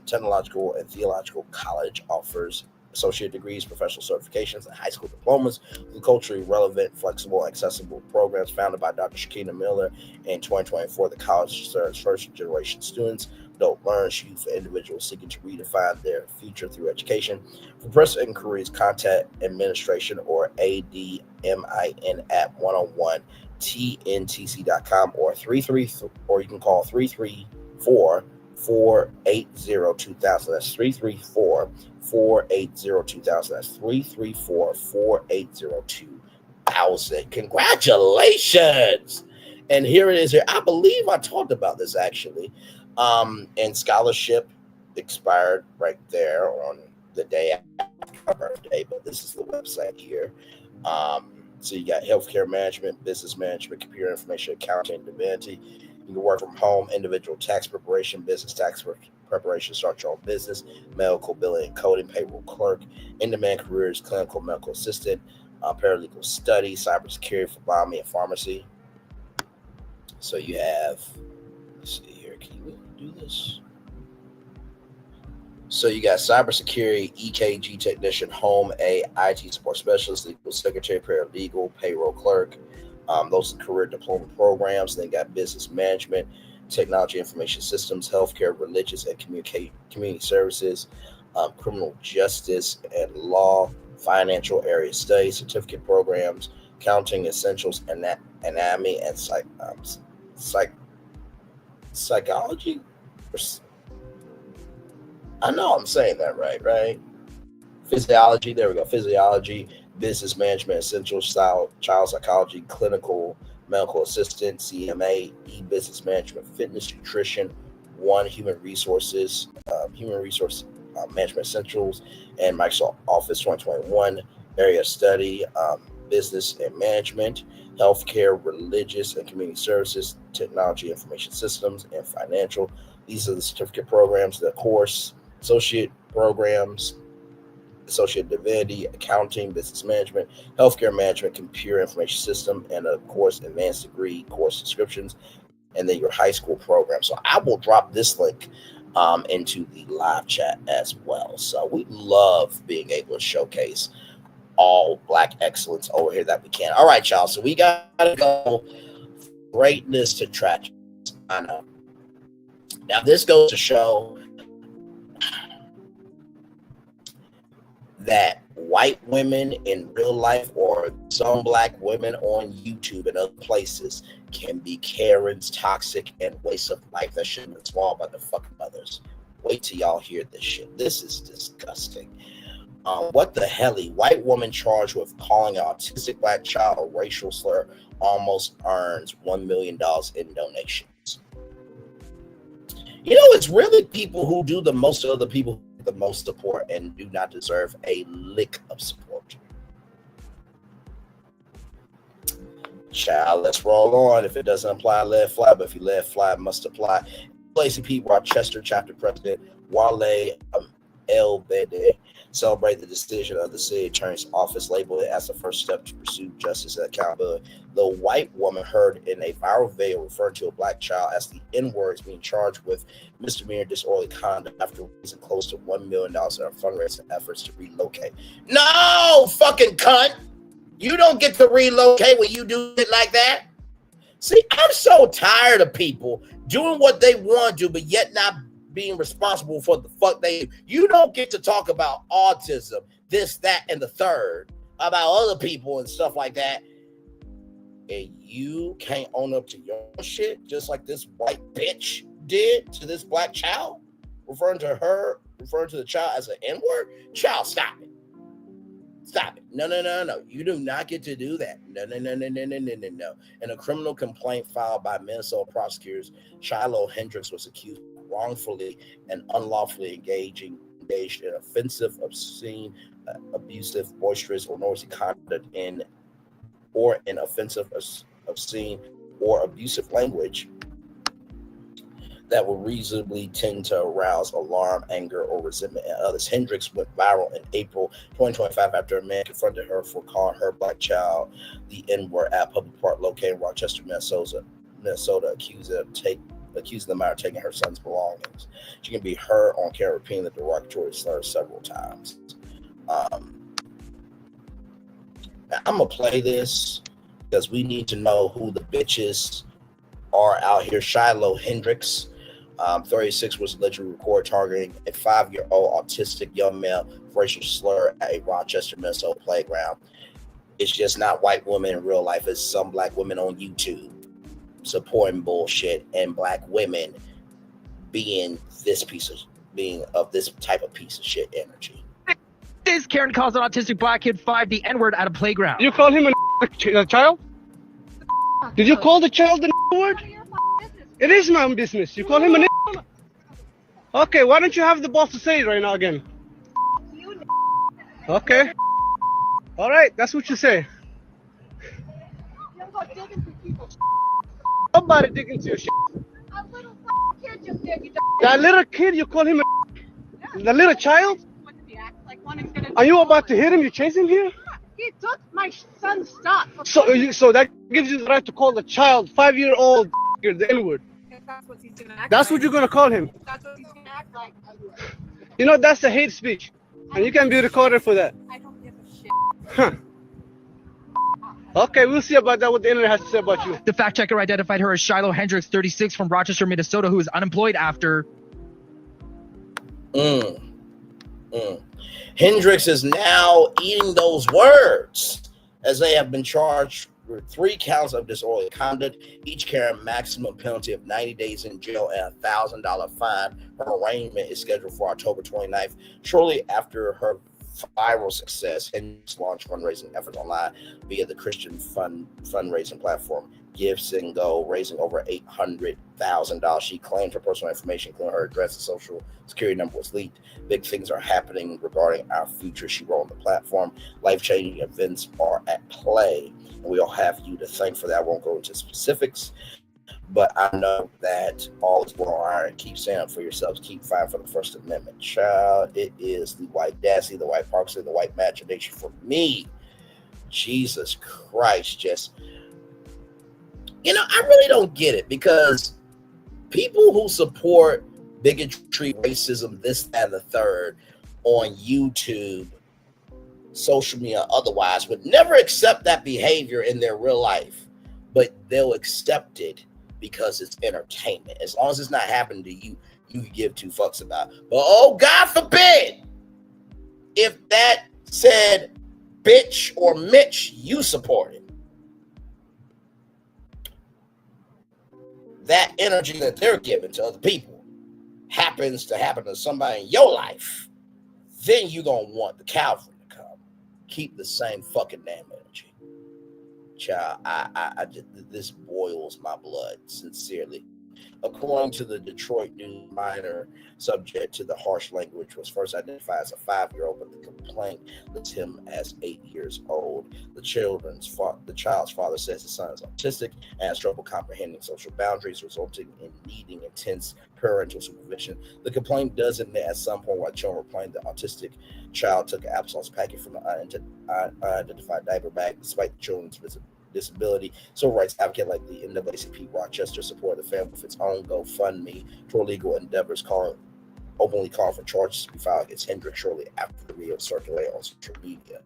Speaker 10: technological and theological college offers associate degrees, professional certifications, and high school diplomas with culturally relevant, flexible, and accessible programs. Founded by Dr. Shakina Miller in 2024, the college serves first-generation students, adult learners, youth, and individuals seeking to redefine their future through education. For personal inquiries, contact administration or ADMIN at 1on1tntc.com or you can call 334-480-2000. That's 334-480-2000. That's 334-480-2000. Congratulations! And here it is here. I believe I talked about this actually. And scholarship expired right there on the day after my birthday, but this is the website here. So you got healthcare management, business management, computer information, accounting, divinity. You can work from home, individual tax preparation, business tax preparation, start your own business, medical billing and coding, payroll clerk, in-demand careers, clinical medical assistant, paralegal study, cybersecurity for bombing and pharmacy. So you have, let's see here, can you do this? So you got cybersecurity, EKG technician, home A, IT support specialist, legal secretary, paralegal, payroll clerk. Those are career diploma programs. Then you got business management, technology, information systems, healthcare, religious and community services, criminal justice and law, financial area studies, certificate programs, accounting essentials, anatomy and psychology. I know I'm saying that right? Physiology, there we go. Physiology, business management, essential style, child psychology, clinical, medical assistant, CMA, e-business management, fitness, nutrition, human resource management essentials, and Microsoft Office 2021. Area of study, business and management, healthcare, religious and community services, technology, information systems, and financial. These are the certificate programs. The course, associate programs, associate divinity, accounting, business management, healthcare management, computer information system, and of course, advanced degree course subscriptions, and then your high school program. So I will drop this link into the live chat as well. So we love being able to showcase all Black excellence over here that we can. All right, y'all. So we got to go greatness to tragedy. I know. Now, this goes to show that white women in real life or some Black women on YouTube and other places can be Karens, toxic, and waste of life that shouldn't be swallowed by the fucking mothers. Wait till y'all hear this shit. This is disgusting. What the hell? White woman charged with calling an autistic Black child a racial slur almost earns $1 million in donations. You know, it's really people who do the most of other people the most support and do not deserve a lick of support. Child, let's roll on. If it doesn't apply, let it fly. But if you let it fly, it must apply. LACP Rochester Chapter President Wale El-Bede celebrated the decision of the city attorney's office, labeled it as the first step to pursue justice and accountability. The white woman heard in a viral video referring to a Black child as the N-word is being charged with misdemeanor disorderly conduct after raising close to $1 million in fundraising efforts to relocate. No, fucking cunt! You don't get to relocate when you do it like that. See, I'm so tired of people doing what they want to do, but yet not being responsible for the fuck they do. You don't get to talk about autism, this, that, and the third, about other people and stuff like that. And you can't own up to your shit, just like this white bitch did to this Black child, referring to the child as an N-word. Child, stop it. Stop it. No. You do not get to do that. No. In a criminal complaint filed by Minnesota prosecutors, Shiloh Hendricks was accused of wrongfully and unlawfully engaged in offensive, obscene, abusive, boisterous, or noisy conduct in offensive, obscene, or abusive language that would reasonably tend to arouse alarm, anger, or resentment in others. Hendricks went viral in April 2025 after a man confronted her for calling her Black child the N-word at a public park located in Rochester, Minnesota, accusing the matter of taking her son's belongings. She can be heard on camera repeating the derogatory slur several times. Now I'm going to play this because we need to know who the bitches are out here. Shiloh Hendricks, 36, was allegedly recorded targeting a 5-year-old autistic young male for racial slur at a Rochester, Minnesota playground. It's just not white women in real life. It's some Black women on YouTube supporting bullshit and Black women being this type of piece of shit energy.
Speaker 19: This Karen calls an autistic Black kid 5 the N-word at a playground.
Speaker 20: You call him a child? Did you call the child the word? It is my own business. You call him an. Okay, why don't you have the boss to say it right now again? Okay. All right, that's what you say. Somebody dig into your shit.
Speaker 21: A little kid just did.
Speaker 20: That little kid, you call him a. The little child? Are you about to hit him? You chase him here?
Speaker 21: He took my son's stuff.
Speaker 20: So that gives you the right to call the child 5-year-old the N-word. That's what you're gonna call him.
Speaker 21: That's what he's gonna act like.
Speaker 20: You know, that's a hate speech, and you can be recorded for that.
Speaker 21: I don't give a shit.
Speaker 20: Huh. Okay, we'll see about that, what the internet has to say about you.
Speaker 19: The fact checker identified her as Shiloh Hendricks, 36, from Rochester, Minnesota, who is unemployed after.
Speaker 10: Hendricks is now eating those words, as they have been charged with 3 counts of disorderly conduct, each carrying a maximum penalty of 90 days in jail and a $1,000 fine. Her arraignment is scheduled for October 29th, shortly after her viral success, Hendrix launched fundraising efforts online via the Christian fundraising platform Give, and Go, raising over $800,000. She claimed her personal information, including her address and social security number, was leaked. Big things are happening regarding our future, she wrote on the platform. Life-changing events are at play, and we all have you to thank for that. I won't go into specifics, but I know that all is well. All right, keep standing up for yourselves. Keep fighting for the First Amendment. Child, it is the white dassy, the white proxy, the white imagination for me. Jesus Christ, just, I really don't get it, because people who support bigotry, racism, this, that, and the third on YouTube, social media, otherwise, would never accept that behavior in their real life, but they'll accept it because it's entertainment. As long as it's not happening to you, you can give two fucks about it. But oh, God forbid, if that said bitch or Mitch you supported, that energy that they're giving to other people happens to happen to somebody in your life, then you're going to want the Calvary to come. Keep the same fucking damn energy. Child, I just, this boils my blood, sincerely. According to the Detroit News, minor subject to the harsh language was first identified as a 5-year-old, but the complaint lists him as 8 years old. The child's father says his son is autistic and has trouble comprehending social boundaries, resulting in needing intense parental supervision. The complaint does admit at some point while children were playing, the autistic child took an applesauce packet from an unidentified diaper bag, despite the children's disability. Civil rights advocate like the NAACP Rochester supported the family with its own GoFundMe for legal endeavors, openly calling for charges to be filed against Hendrix shortly after the video circulated on social media.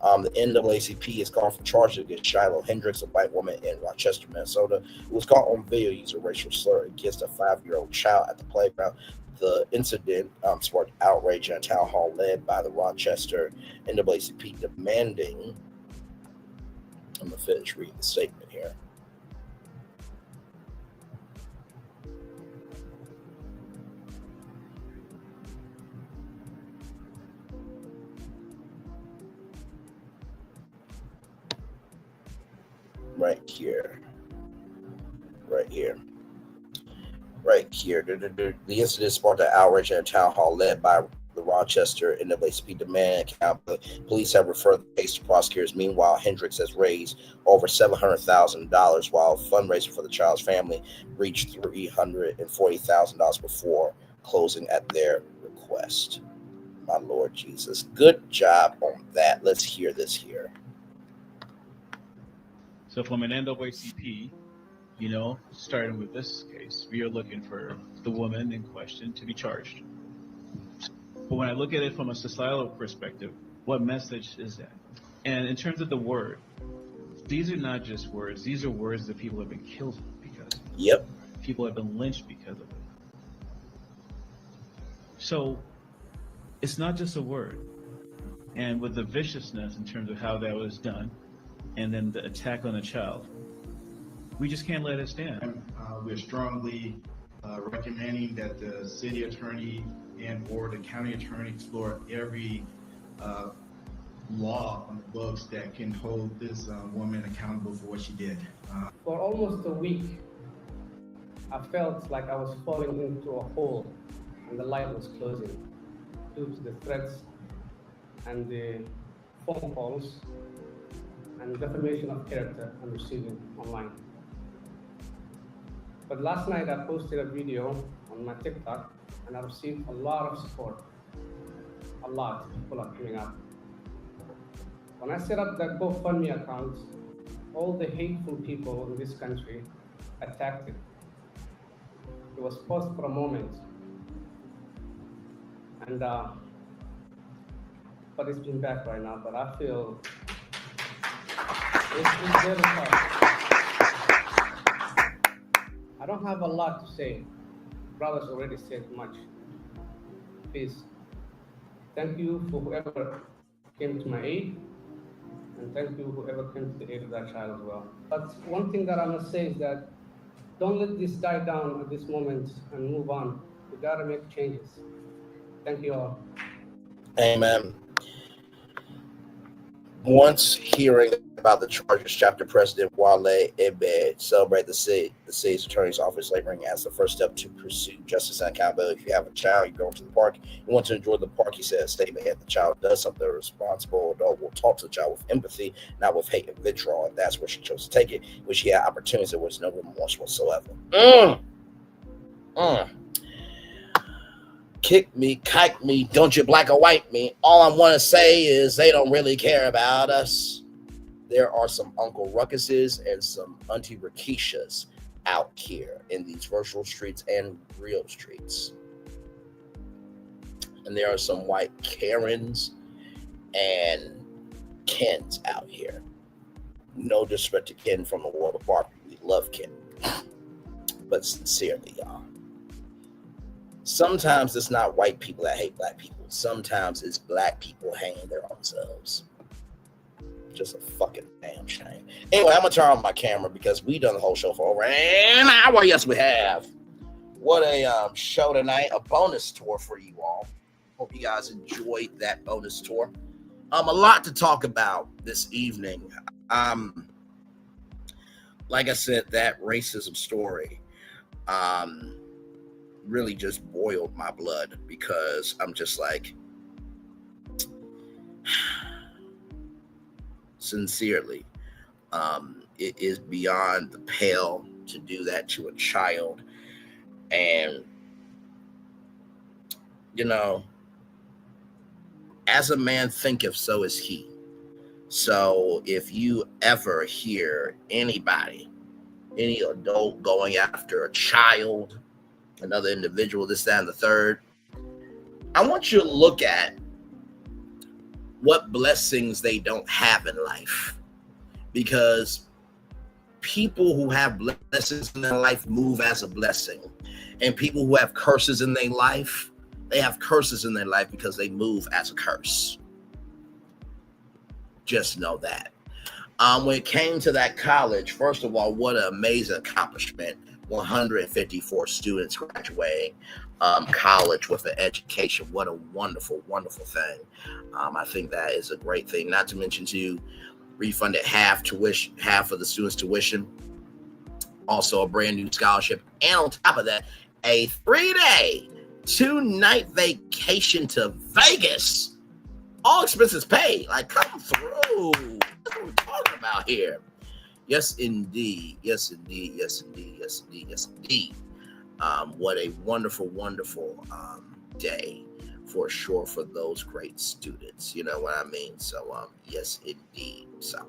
Speaker 10: The NAACP is calling for charges against Shiloh Hendrix, a white woman in Rochester, Minnesota, who was caught on video using a racial slur against a 5-year-old child at the playground. The incident sparked outrage in a town hall led by the Rochester NAACP, demanding, I'm going to finish reading the statement here. Right here. The incident sparked an outrage at a town hall led by the Rochester NAACP demand accountability. Police have referred the case to prosecutors. Meanwhile, Hendrix has raised over $700,000, while fundraising for the child's family reached $340,000 before closing at their request. My Lord Jesus. Good job on that. Let's hear this here.
Speaker 7: So from an NAACP, starting with this case, we are looking for the woman in question to be charged. But when I look at it from a societal perspective, what message is that? And in terms of the word, these are not just words. These are words that people have been killed because of.
Speaker 10: Yep.
Speaker 7: People have been lynched because of it. So it's not just a word. And with the viciousness in terms of how that was done, and then the attack on the child, we just can't let it stand.
Speaker 22: We're strongly recommending that the city attorney or the county attorney explore every law on the books that can hold this woman accountable for what she did.
Speaker 23: For almost a week, I felt like I was falling into a hole and the light was closing due to the threats and the phone calls and defamation of character I'm receiving online. But last night I posted a video on my TikTok and I received a lot of support. A lot of people are coming up. When I set up that GoFundMe account, all the hateful people in this country attacked it. It was paused for a moment. And but it's been back right now, but I feel it's very tough. I don't have a lot to say. Brothers already said much. Please, thank you for whoever came to my aid, and thank you whoever came to the aid of that child as well. But one thing that I must say is that don't let this die down at this moment and move on. We gotta make changes. Thank you all.
Speaker 10: Amen. Once hearing about the charges, chapter president Wale Ebe celebrated the city's attorney's office, laboring as the first step to pursue justice and accountability. If you have a child, you go to the park, you want to enjoy the park, he said, statement, if the child does something, a responsible adult will talk to the child with empathy, not with hate and vitriol, and that's where she chose to take it, which she had opportunities there was no remorse whatsoever. Kick me, kike me, don't you black or white me. All I want to say is they don't really care about us. There are some Uncle Ruckuses and some Auntie Rakishas out here in these virtual streets and real streets. And there are some white Karens and Kens out here. No disrespect to Ken from the world of barbecue. We love Ken. But sincerely, y'all. Sometimes it's not white people that hate black people. Sometimes it's black people hanging their own selves. Just a fucking damn shame. Anyway, I'm going to turn on my camera because we done the whole show for over an hour. Yes, we have. What a show tonight. A bonus tour for you all. Hope you guys enjoyed that bonus tour. A lot to talk about this evening. Like I said, that racism story really just boiled my blood because I'm just like, sincerely, it is beyond the pale to do that to a child. And, you know, as a man thinketh, so is he. So if you ever hear anybody, any adult going after a child, another individual, this, that, and the third, I want you to look at what blessings they don't have in life. Because people who have blessings in their life move as a blessing. And people who have curses in their life, they have curses in their life because they move as a curse. Just know that. When it came to that college, first of all, what an amazing accomplishment. 154 students graduating college with an education. What a wonderful, wonderful thing. I think that is a great thing. Not to mention, too, refunded half of the students' tuition. Also a brand new scholarship. And on top of that, a 3-day, 2-night vacation to Vegas. All expenses paid. Like, come through. That's what we're talking about here. Yes, indeed. Yes, indeed. Yes, indeed. Yes, indeed. Yes, indeed. What a wonderful, wonderful day for sure for those great students. You know what I mean? So, yes, indeed. So,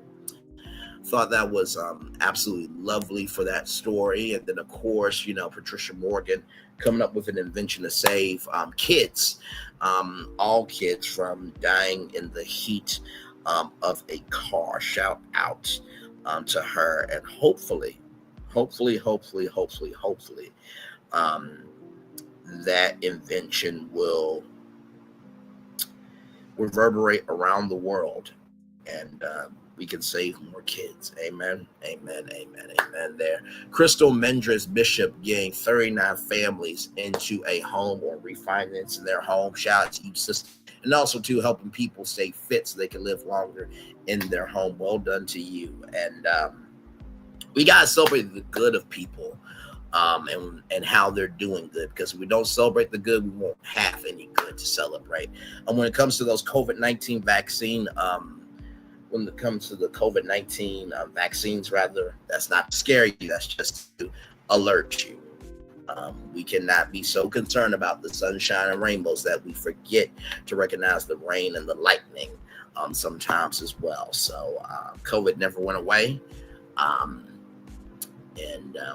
Speaker 10: thought that was absolutely lovely for that story. And then, of course, you know, Patricia Morgan coming up with an invention to save kids, all kids from dying in the heat of a car. Shout out to her, and hopefully, that invention will reverberate around the world, and we can save more kids. Amen, amen, amen, amen. There, Crystal Mestres-Bishop getting 39 families into a home or refinancing their home. Shout out to you, sister. And also to helping people stay fit so they can live longer in their home. Well done to you. And we got to celebrate the good of people and how they're doing good. Because if we don't celebrate the good, we won't have any good to celebrate. And when it comes to those COVID-19 vaccine, when it comes to the COVID-19 vaccines, rather, that's not to scare you. That's just to alert you. We cannot be so concerned about the sunshine and rainbows that we forget to recognize the rain and the lightning sometimes as well. So COVID never went away. And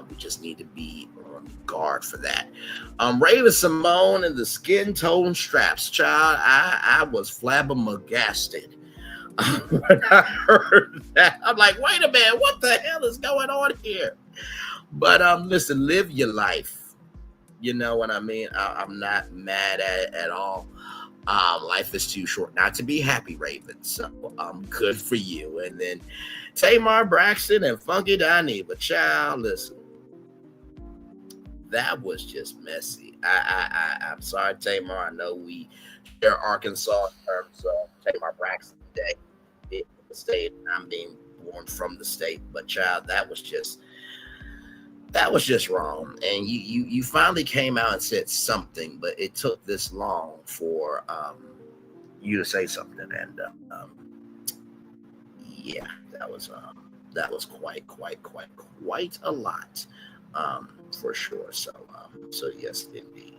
Speaker 10: we just need to be on guard for that. Raven Symone and the skin tone straps. Child, I was flabbergasted when I heard that. I'm like, wait a minute, what the hell is going on here? But listen, live your life. You know what I mean? I'm not mad at it at all. Life is too short not to be happy, Raven. So good for you. And then Tamar Braxton and Funky Dineva. Child, listen. That was just messy. I'm sorry, Tamar. I know we share Arkansas in terms of Tamar Braxton Day. the state. I'm being born from the state. But child, that was just wrong. And you finally came out and said something, but it took this long for you to say something. And yeah, that was quite a lot, for sure. So yes, indeed.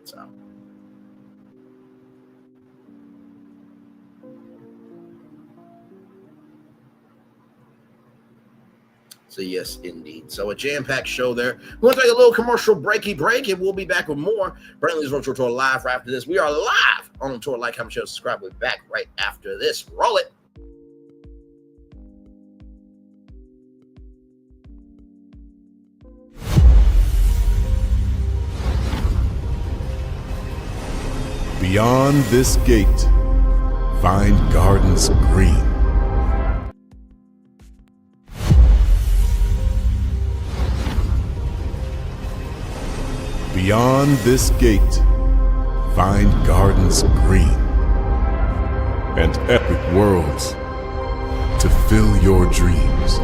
Speaker 10: So yes, indeed. So a jam-packed show there. We'll take a little commercial break, and we'll be back with more Brantley's Virtual Tour live after this. We are live on the tour. Like, comment, share, subscribe. We'll be back right after this. Roll it.
Speaker 1: Beyond this gate, find gardens green. Beyond this gate, find gardens green and epic worlds to fill your dreams.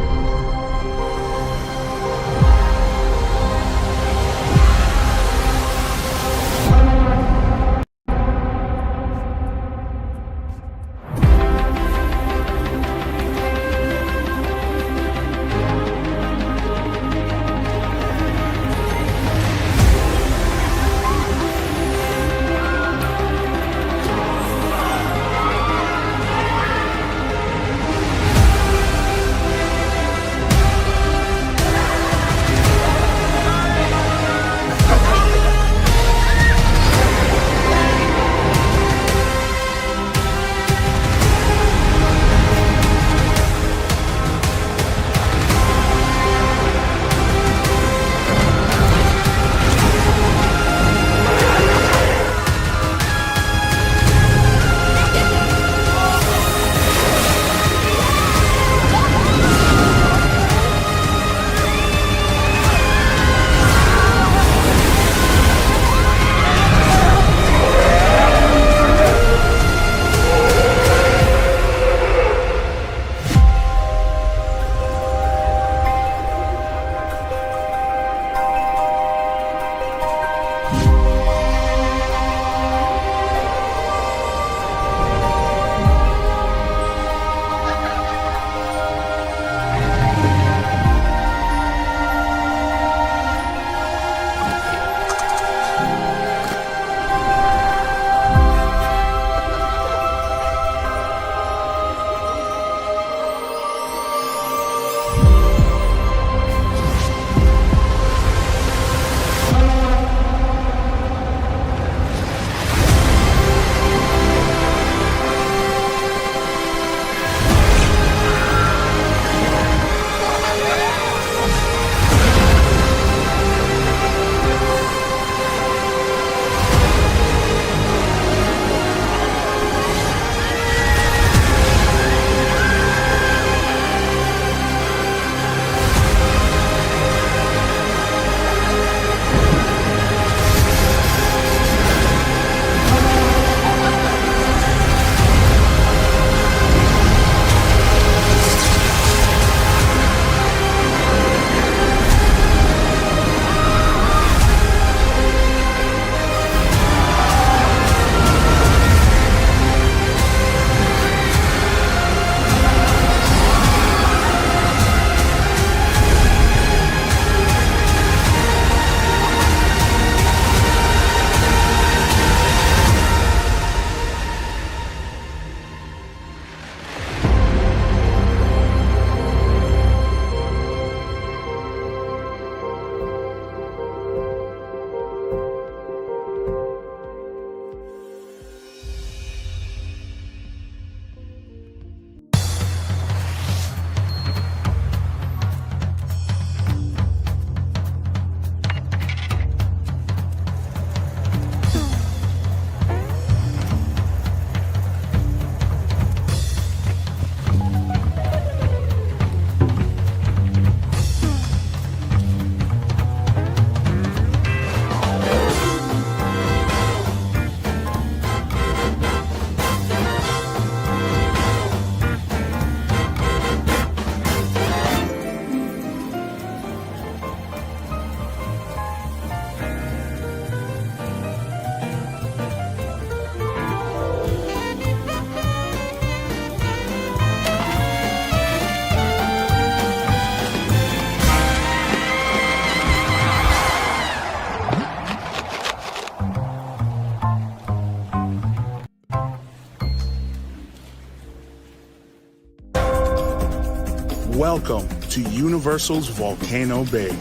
Speaker 4: Welcome to Universal's Volcano Bay.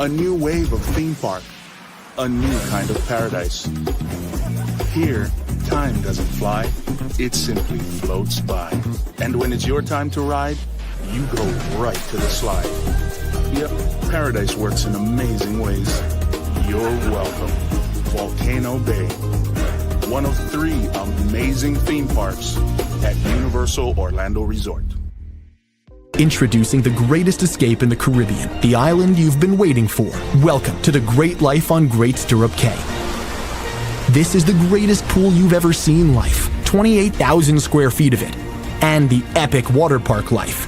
Speaker 4: A new wave of theme park. A new kind of paradise. Here, time doesn't fly. It simply floats by. And when it's your time to ride, you go right to the slide. Yep, paradise works in amazing ways. You're welcome. Volcano Bay. One of 3 amazing theme parks at Universal Orlando Resort.
Speaker 5: Introducing the greatest escape in the Caribbean, the island you've been waiting for. Welcome to the Great Life on Great Stirrup Cay. This is the greatest pool you've ever seen life, 28,000 square feet of it, and the epic water park life.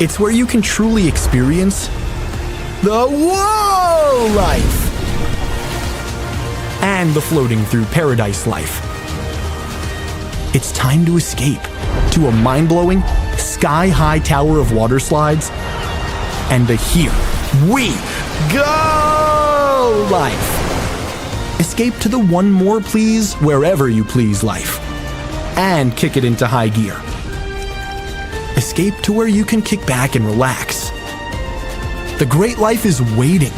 Speaker 5: It's where you can truly experience the whoa life and the floating through paradise life. It's time to escape to a mind-blowing, sky-high tower of water slides and the Here We Go life. Escape to the One More Please Wherever You Please life and kick it into high gear. Escape to where you can kick back and relax. The great life is waiting.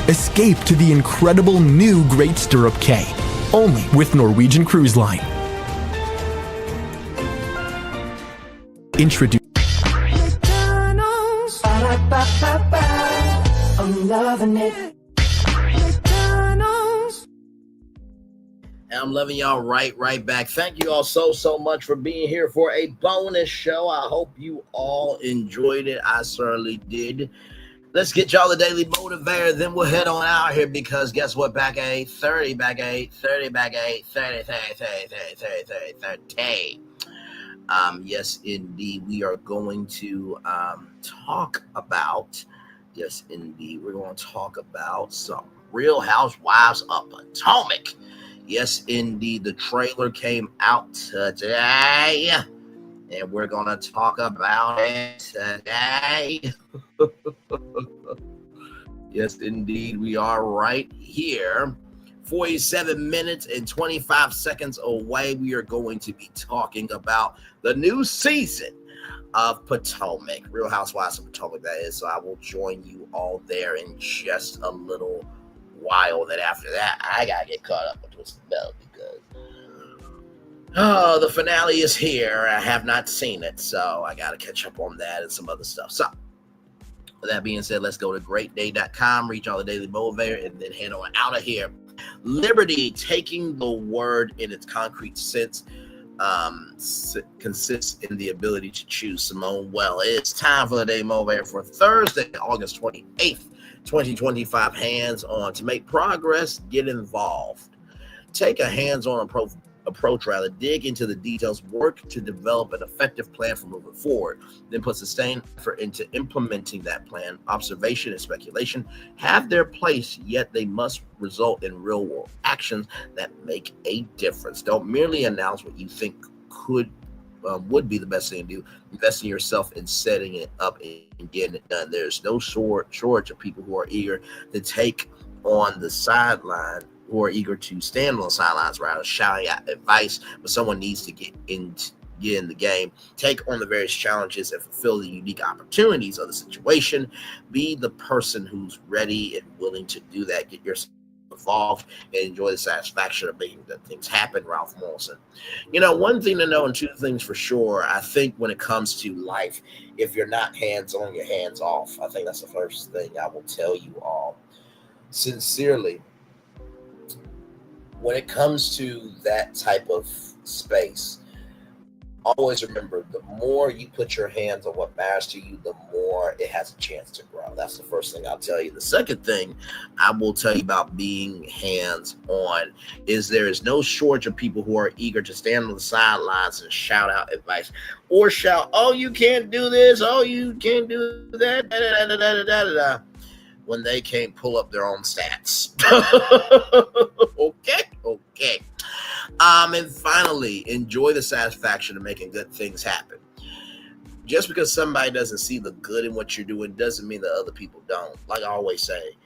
Speaker 5: Escape to the incredible new Great Stirrup Cay, only with Norwegian Cruise Line. Introduce.
Speaker 2: McDonald's. I'm loving it. McDonald's.
Speaker 10: And I'm loving y'all right back. Thank you all so much for being here for a bonus show. I hope you all enjoyed it. I certainly did. Let's get y'all the Daily Motivator, then we'll head on out here because guess what? Back at 8:30, back at 8:30, back at 8:30. Yes, indeed, we are going to talk about, we're going to talk about some Real Housewives of Potomac. Yes, indeed, the trailer came out today, and we're going to talk about it today. Yes, indeed, we are right here. 47 minutes and 25 seconds away, we are going to be talking about the new season of Potomac, Real Housewives of Potomac, that is. So I will join you all there in just a little while. Then after that, I got to get caught up with Twisted Bell because the finale is here. I have not seen it, so I got to catch up on that and some other stuff. So with that being said, let's go to greatday.com, reach all the Daily Motivator, and then head on out of here. Liberty, taking the word in its concrete sense, consists in the ability to choose. Symone, well, it's time for the Daily Motivator for Thursday, August 28th, 2025. Hands-on. To make progress, get involved. Take a hands-on approach, dig into the details, work to develop an effective plan for moving forward, then put sustained effort into implementing that plan. Observation and speculation have their place, yet they must result in real-world actions that make a difference. Don't merely announce what you think would be the best thing to do. Invest in yourself in setting it up and getting it done. There's no shortage of people who are eager to take on the sideline, who are eager to stand on the sidelines rather shouting out advice, but someone needs to get in the game, take on the various challenges and fulfill the unique opportunities of the situation. Be the person who's ready and willing to do that. Get yourself involved and enjoy the satisfaction of making the things happen. Ralph Morrison. You know, one thing to know and two things for sure, I think when it comes to life, if you're not hands-on, you're hands-off. I think that's the first thing I will tell you all. Sincerely, when it comes to that type of space, always remember, the more you put your hands on what matters to you, the more it has a chance to grow. That's the first thing I'll tell you. The second thing I will tell you about being hands-on is there is no shortage of people who are eager to stand on the sidelines and shout out advice or shout, oh, you can't do this, oh, you can't do that, da, da, da, da, da, da, da, when they can't pull up their own stats. Okay. And finally, enjoy the satisfaction of making good things happen. Just because somebody doesn't see the good in what you're doing doesn't mean that other people don't. Like I always say,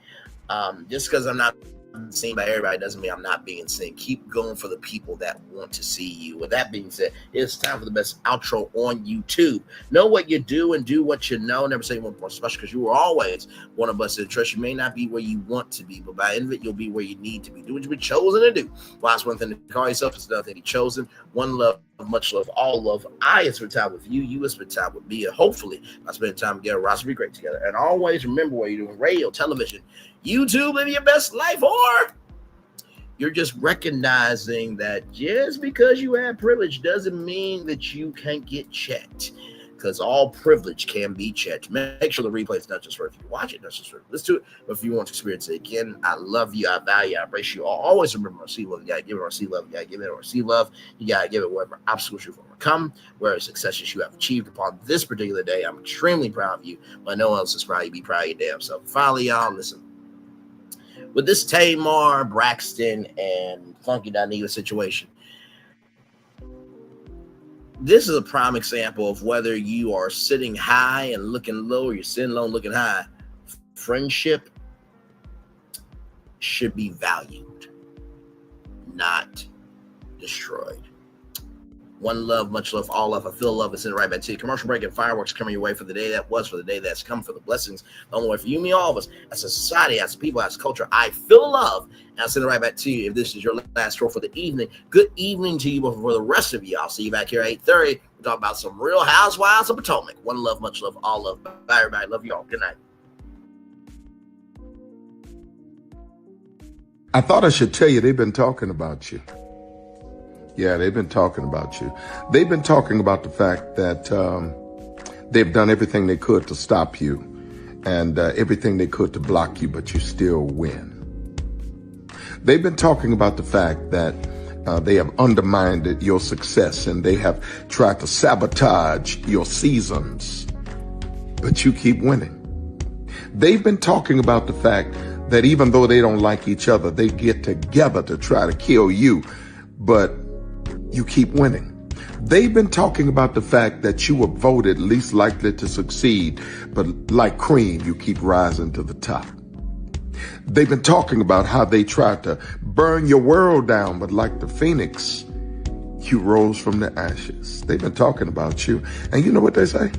Speaker 10: just because I'm not been seen by everybody doesn't mean I'm not being seen. Keep going for the people that want to see you. With that being said, it's time for the best outro on YouTube. Know what you do and do what you know. Never say you want more special, because you are always one of us in trust. You may not be where you want to be, but by the end of it, you'll be where you need to be. Do what you've been chosen to do. Well, that's one thing to call yourself. It's another thing to be chosen. One love, much love, all love. I have spent time with you. You have spent time with me. And hopefully, I spend time together. We'll be great together. And always remember what you're doing: radio, television, YouTube, live your best life, or you're just recognizing that just because you have privilege doesn't mean that you can't get checked, because all privilege can be checked. Make sure the replay is not just for if you watch it, not just for listen to it, but if you want to experience it again. I love you, I value, I embrace you. Always remember, receive love, you gotta give it, or receive love, you gotta give it, or receive love, you gotta give it. Whatever obstacles you've overcome, whatever successes you have achieved upon this particular day, I'm extremely proud of you. But no one else is proud. You be proud of your damn self. Finally, y'all, listen. With this Tamar Braxton and Funky Dineva situation, this is a prime example of whether you are sitting high and looking low, or you're sitting low and looking high. Friendship should be valued, not destroyed. One love, much love, all love. I feel love is in right back to you. Commercial break and fireworks coming your way for the day that was, for the day that's come, for the blessings. The only way for you, me, all of us, as a society, as a people, as a culture. I feel love, and I'll send it right back to you. If this is your last stroll for the evening, good evening to you. But for the rest of you, I'll see you back here at 8:30. We'll talk about some Real Housewives of Potomac. One love, much love, all love. Bye, everybody. Love you all. Good night.
Speaker 3: I thought I should tell you they've been talking about you. Yeah, they've been talking about you. They've been talking about the fact that they've done everything they could to stop you, and everything they could to block you, but you still win. They've been talking about the fact that they have undermined your success, and they have tried to sabotage your seasons, but you keep winning. They've been talking about the fact that even though they don't like each other, they get together to try to kill you, but you keep winning. They've been talking about the fact that you were voted least likely to succeed, but like cream, you keep rising to the top. They've been talking about how they tried to burn your world down, but like the phoenix, you rose from the ashes. They've been talking about you. And you know what they say?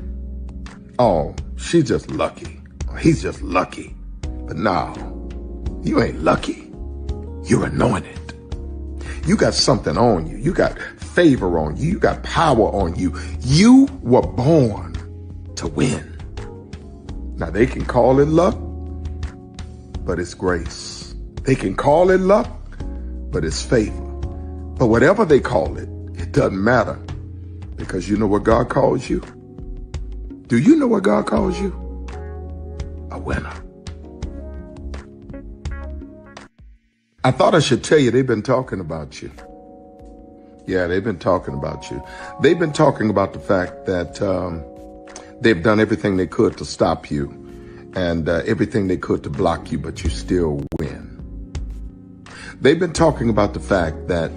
Speaker 3: Oh, she's just lucky. He's just lucky. But no, you ain't lucky. You're anointed. You got something on you. You got favor on you. You got power on you. You were born to win. Now, they can call it luck, but it's grace. They can call it luck, but it's favor. But whatever they call it, it doesn't matter, because you know what God calls you? Do you know what God calls you? A winner. I thought I should tell you they've been talking about you. Yeah, they've been talking about you. They've been talking about the fact that they've done everything they could to stop you, and everything they could to block you, but you still win. They've been talking about the fact that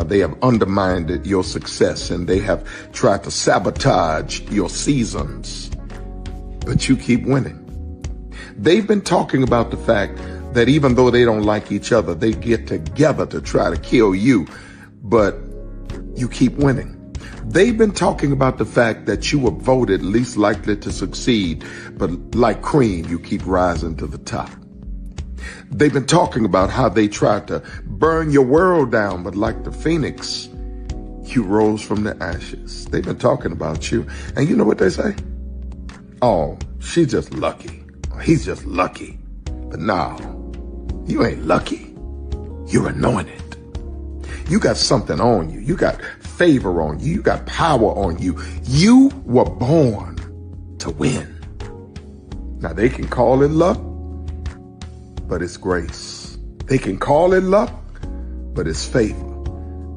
Speaker 3: they have undermined your success, and they have tried to sabotage your seasons, but you keep winning. They've been talking about the fact that even though they don't like each other, they get together to try to kill you, but you keep winning. They've been talking about the fact that you were voted least likely to succeed, but like cream, you keep rising to the top. They've been talking about how they tried to burn your world down, but like the phoenix, you rose from the ashes. They've been talking about you. And you know what they say? Oh, she's just lucky. He's just lucky. But no, you ain't lucky. You're anointed. You got something on you. You got favor on you. You got power on you. You were born to win. Now, they can call it luck, but it's grace. They can call it luck, but it's favor.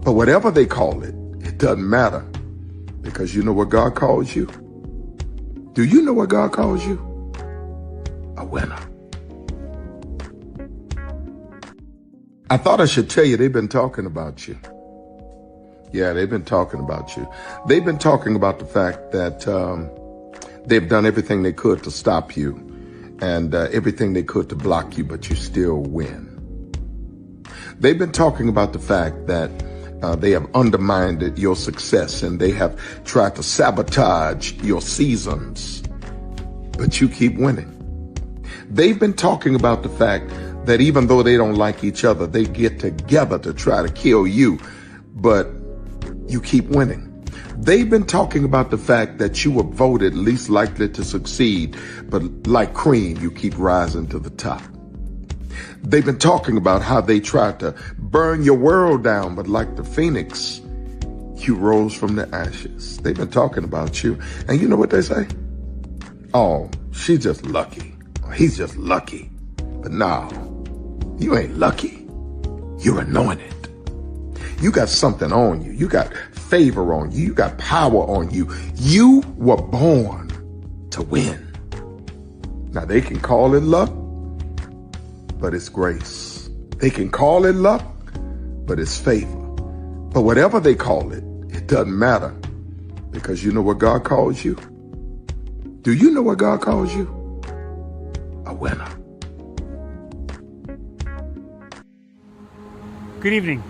Speaker 3: But whatever they call it, it doesn't matter, because you know what God calls you? Do you know what God calls you? A winner. I thought I should tell you they've been talking about you. Yeah, they've been talking about you. They've been talking about the fact that they've done everything they could to stop you, and everything they could to block you, but you still win. They've been talking about the fact that they have undermined your success and they have tried to sabotage your seasons, but you keep winning. They've been talking about the fact that even though they don't like each other, they get together to try to kill you, but you keep winning. They've been talking about the fact that you were voted least likely to succeed, but like cream, you keep rising to the top. They've been talking about how they tried to burn your world down, but like the phoenix, you rose from the ashes. They've been talking about you. And you know what they say? Oh, she's just lucky. He's just lucky. But no, you ain't lucky. You're anointed. You got something on you. You got favor on you. You got power on you. You were born to win. Now they can call it luck, but it's grace. They can call it luck, but it's favor. But whatever they call it, it doesn't matter, because you know what God calls you? Do you know what God calls you? A winner.
Speaker 8: Good evening.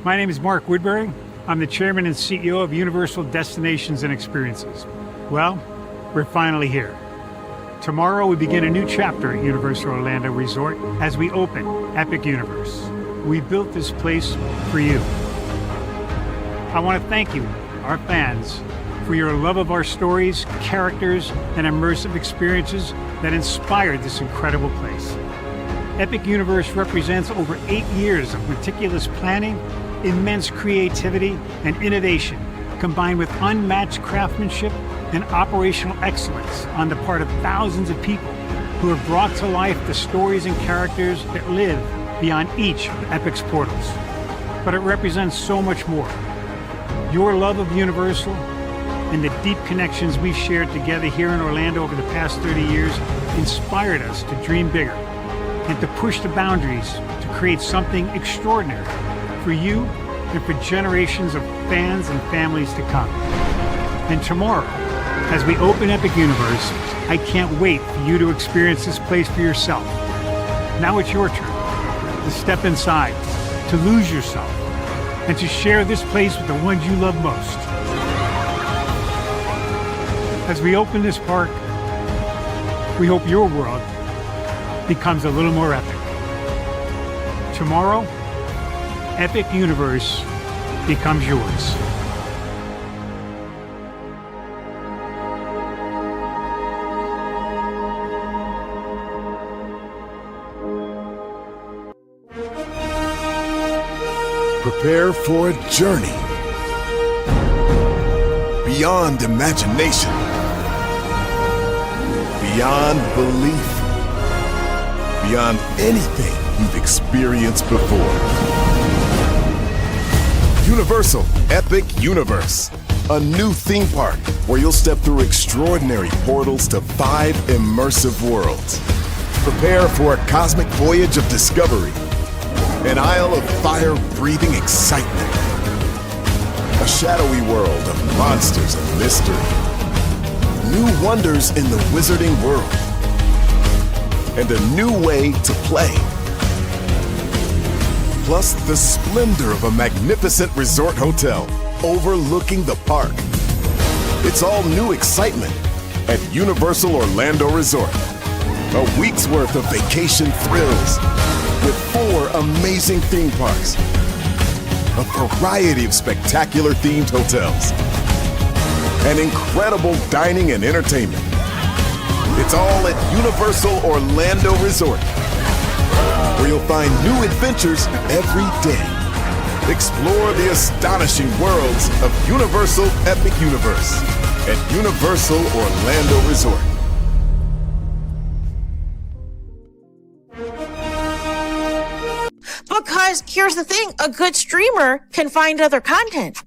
Speaker 8: My name is Mark Woodbury. I'm the chairman and CEO of Universal Destinations and Experiences. Well, we're finally here. Tomorrow we begin a new chapter at Universal Orlando Resort as we open Epic Universe. We built this place for you. I want to thank you, our fans, for your love of our stories, characters, and immersive experiences that inspired this incredible place. Epic Universe represents over 8 years of meticulous planning, immense creativity, and innovation, combined with unmatched craftsmanship and operational excellence on the part of thousands of people who have brought to life the stories and characters that live beyond each of Epic's portals. But it represents so much more. Your love of Universal and the deep connections we've shared together here in Orlando over the past 30 years inspired us to dream bigger and to push the boundaries to create something extraordinary for you and for generations of fans and families to come. And tomorrow, as we open Epic Universe, I can't wait for you to experience this place for yourself. Now it's your turn to step inside, to lose yourself, and to share this place with the ones you love most. As we open this park, we hope your world becomes a little more epic. Tomorrow, Epic Universe becomes yours.
Speaker 1: Prepare for a journey beyond imagination, beyond belief, beyond anything you've experienced before. Universal Epic Universe, a new theme park where you'll step through extraordinary portals to 5 immersive worlds. Prepare for a cosmic voyage of discovery, an isle of fire-breathing excitement, a shadowy world of monsters and mystery, new wonders in the wizarding world, and a new way to play. Plus the splendor of a magnificent resort hotel overlooking the park. It's all new excitement at Universal Orlando Resort. A week's worth of vacation thrills with 4 amazing theme parks, a variety of spectacular themed hotels, and incredible dining and entertainment. It's all at Universal Orlando Resort, where you'll find new adventures every day. Explore the astonishing worlds of Universal Epic Universe at Universal Orlando Resort.
Speaker 9: Because here's the thing, a good streamer can find other content.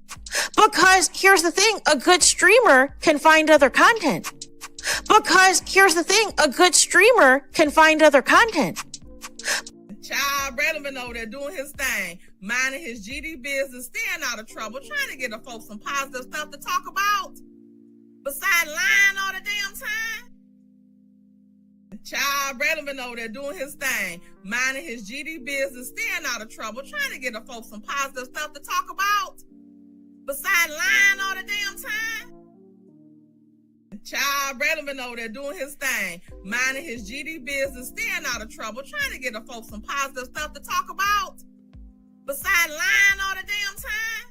Speaker 9: Because here's the thing, a good streamer can find other content. Because here's the thing, a good streamer can find other content.
Speaker 11: Child, Brandon been over there doing his thing, minding his GD business, staying out of trouble, trying to get the folks some positive stuff to talk about. Besides lying all the damn time. Child, Braylon been over there doing his thing, minding his GD business, staying out of trouble, trying to get the folks some positive stuff to talk about. Besides lying all the damn time. Child, Braylon been over there doing his thing, minding his GD business, staying out of trouble, trying to get the folks some positive stuff to talk about. Besides lying all the damn time.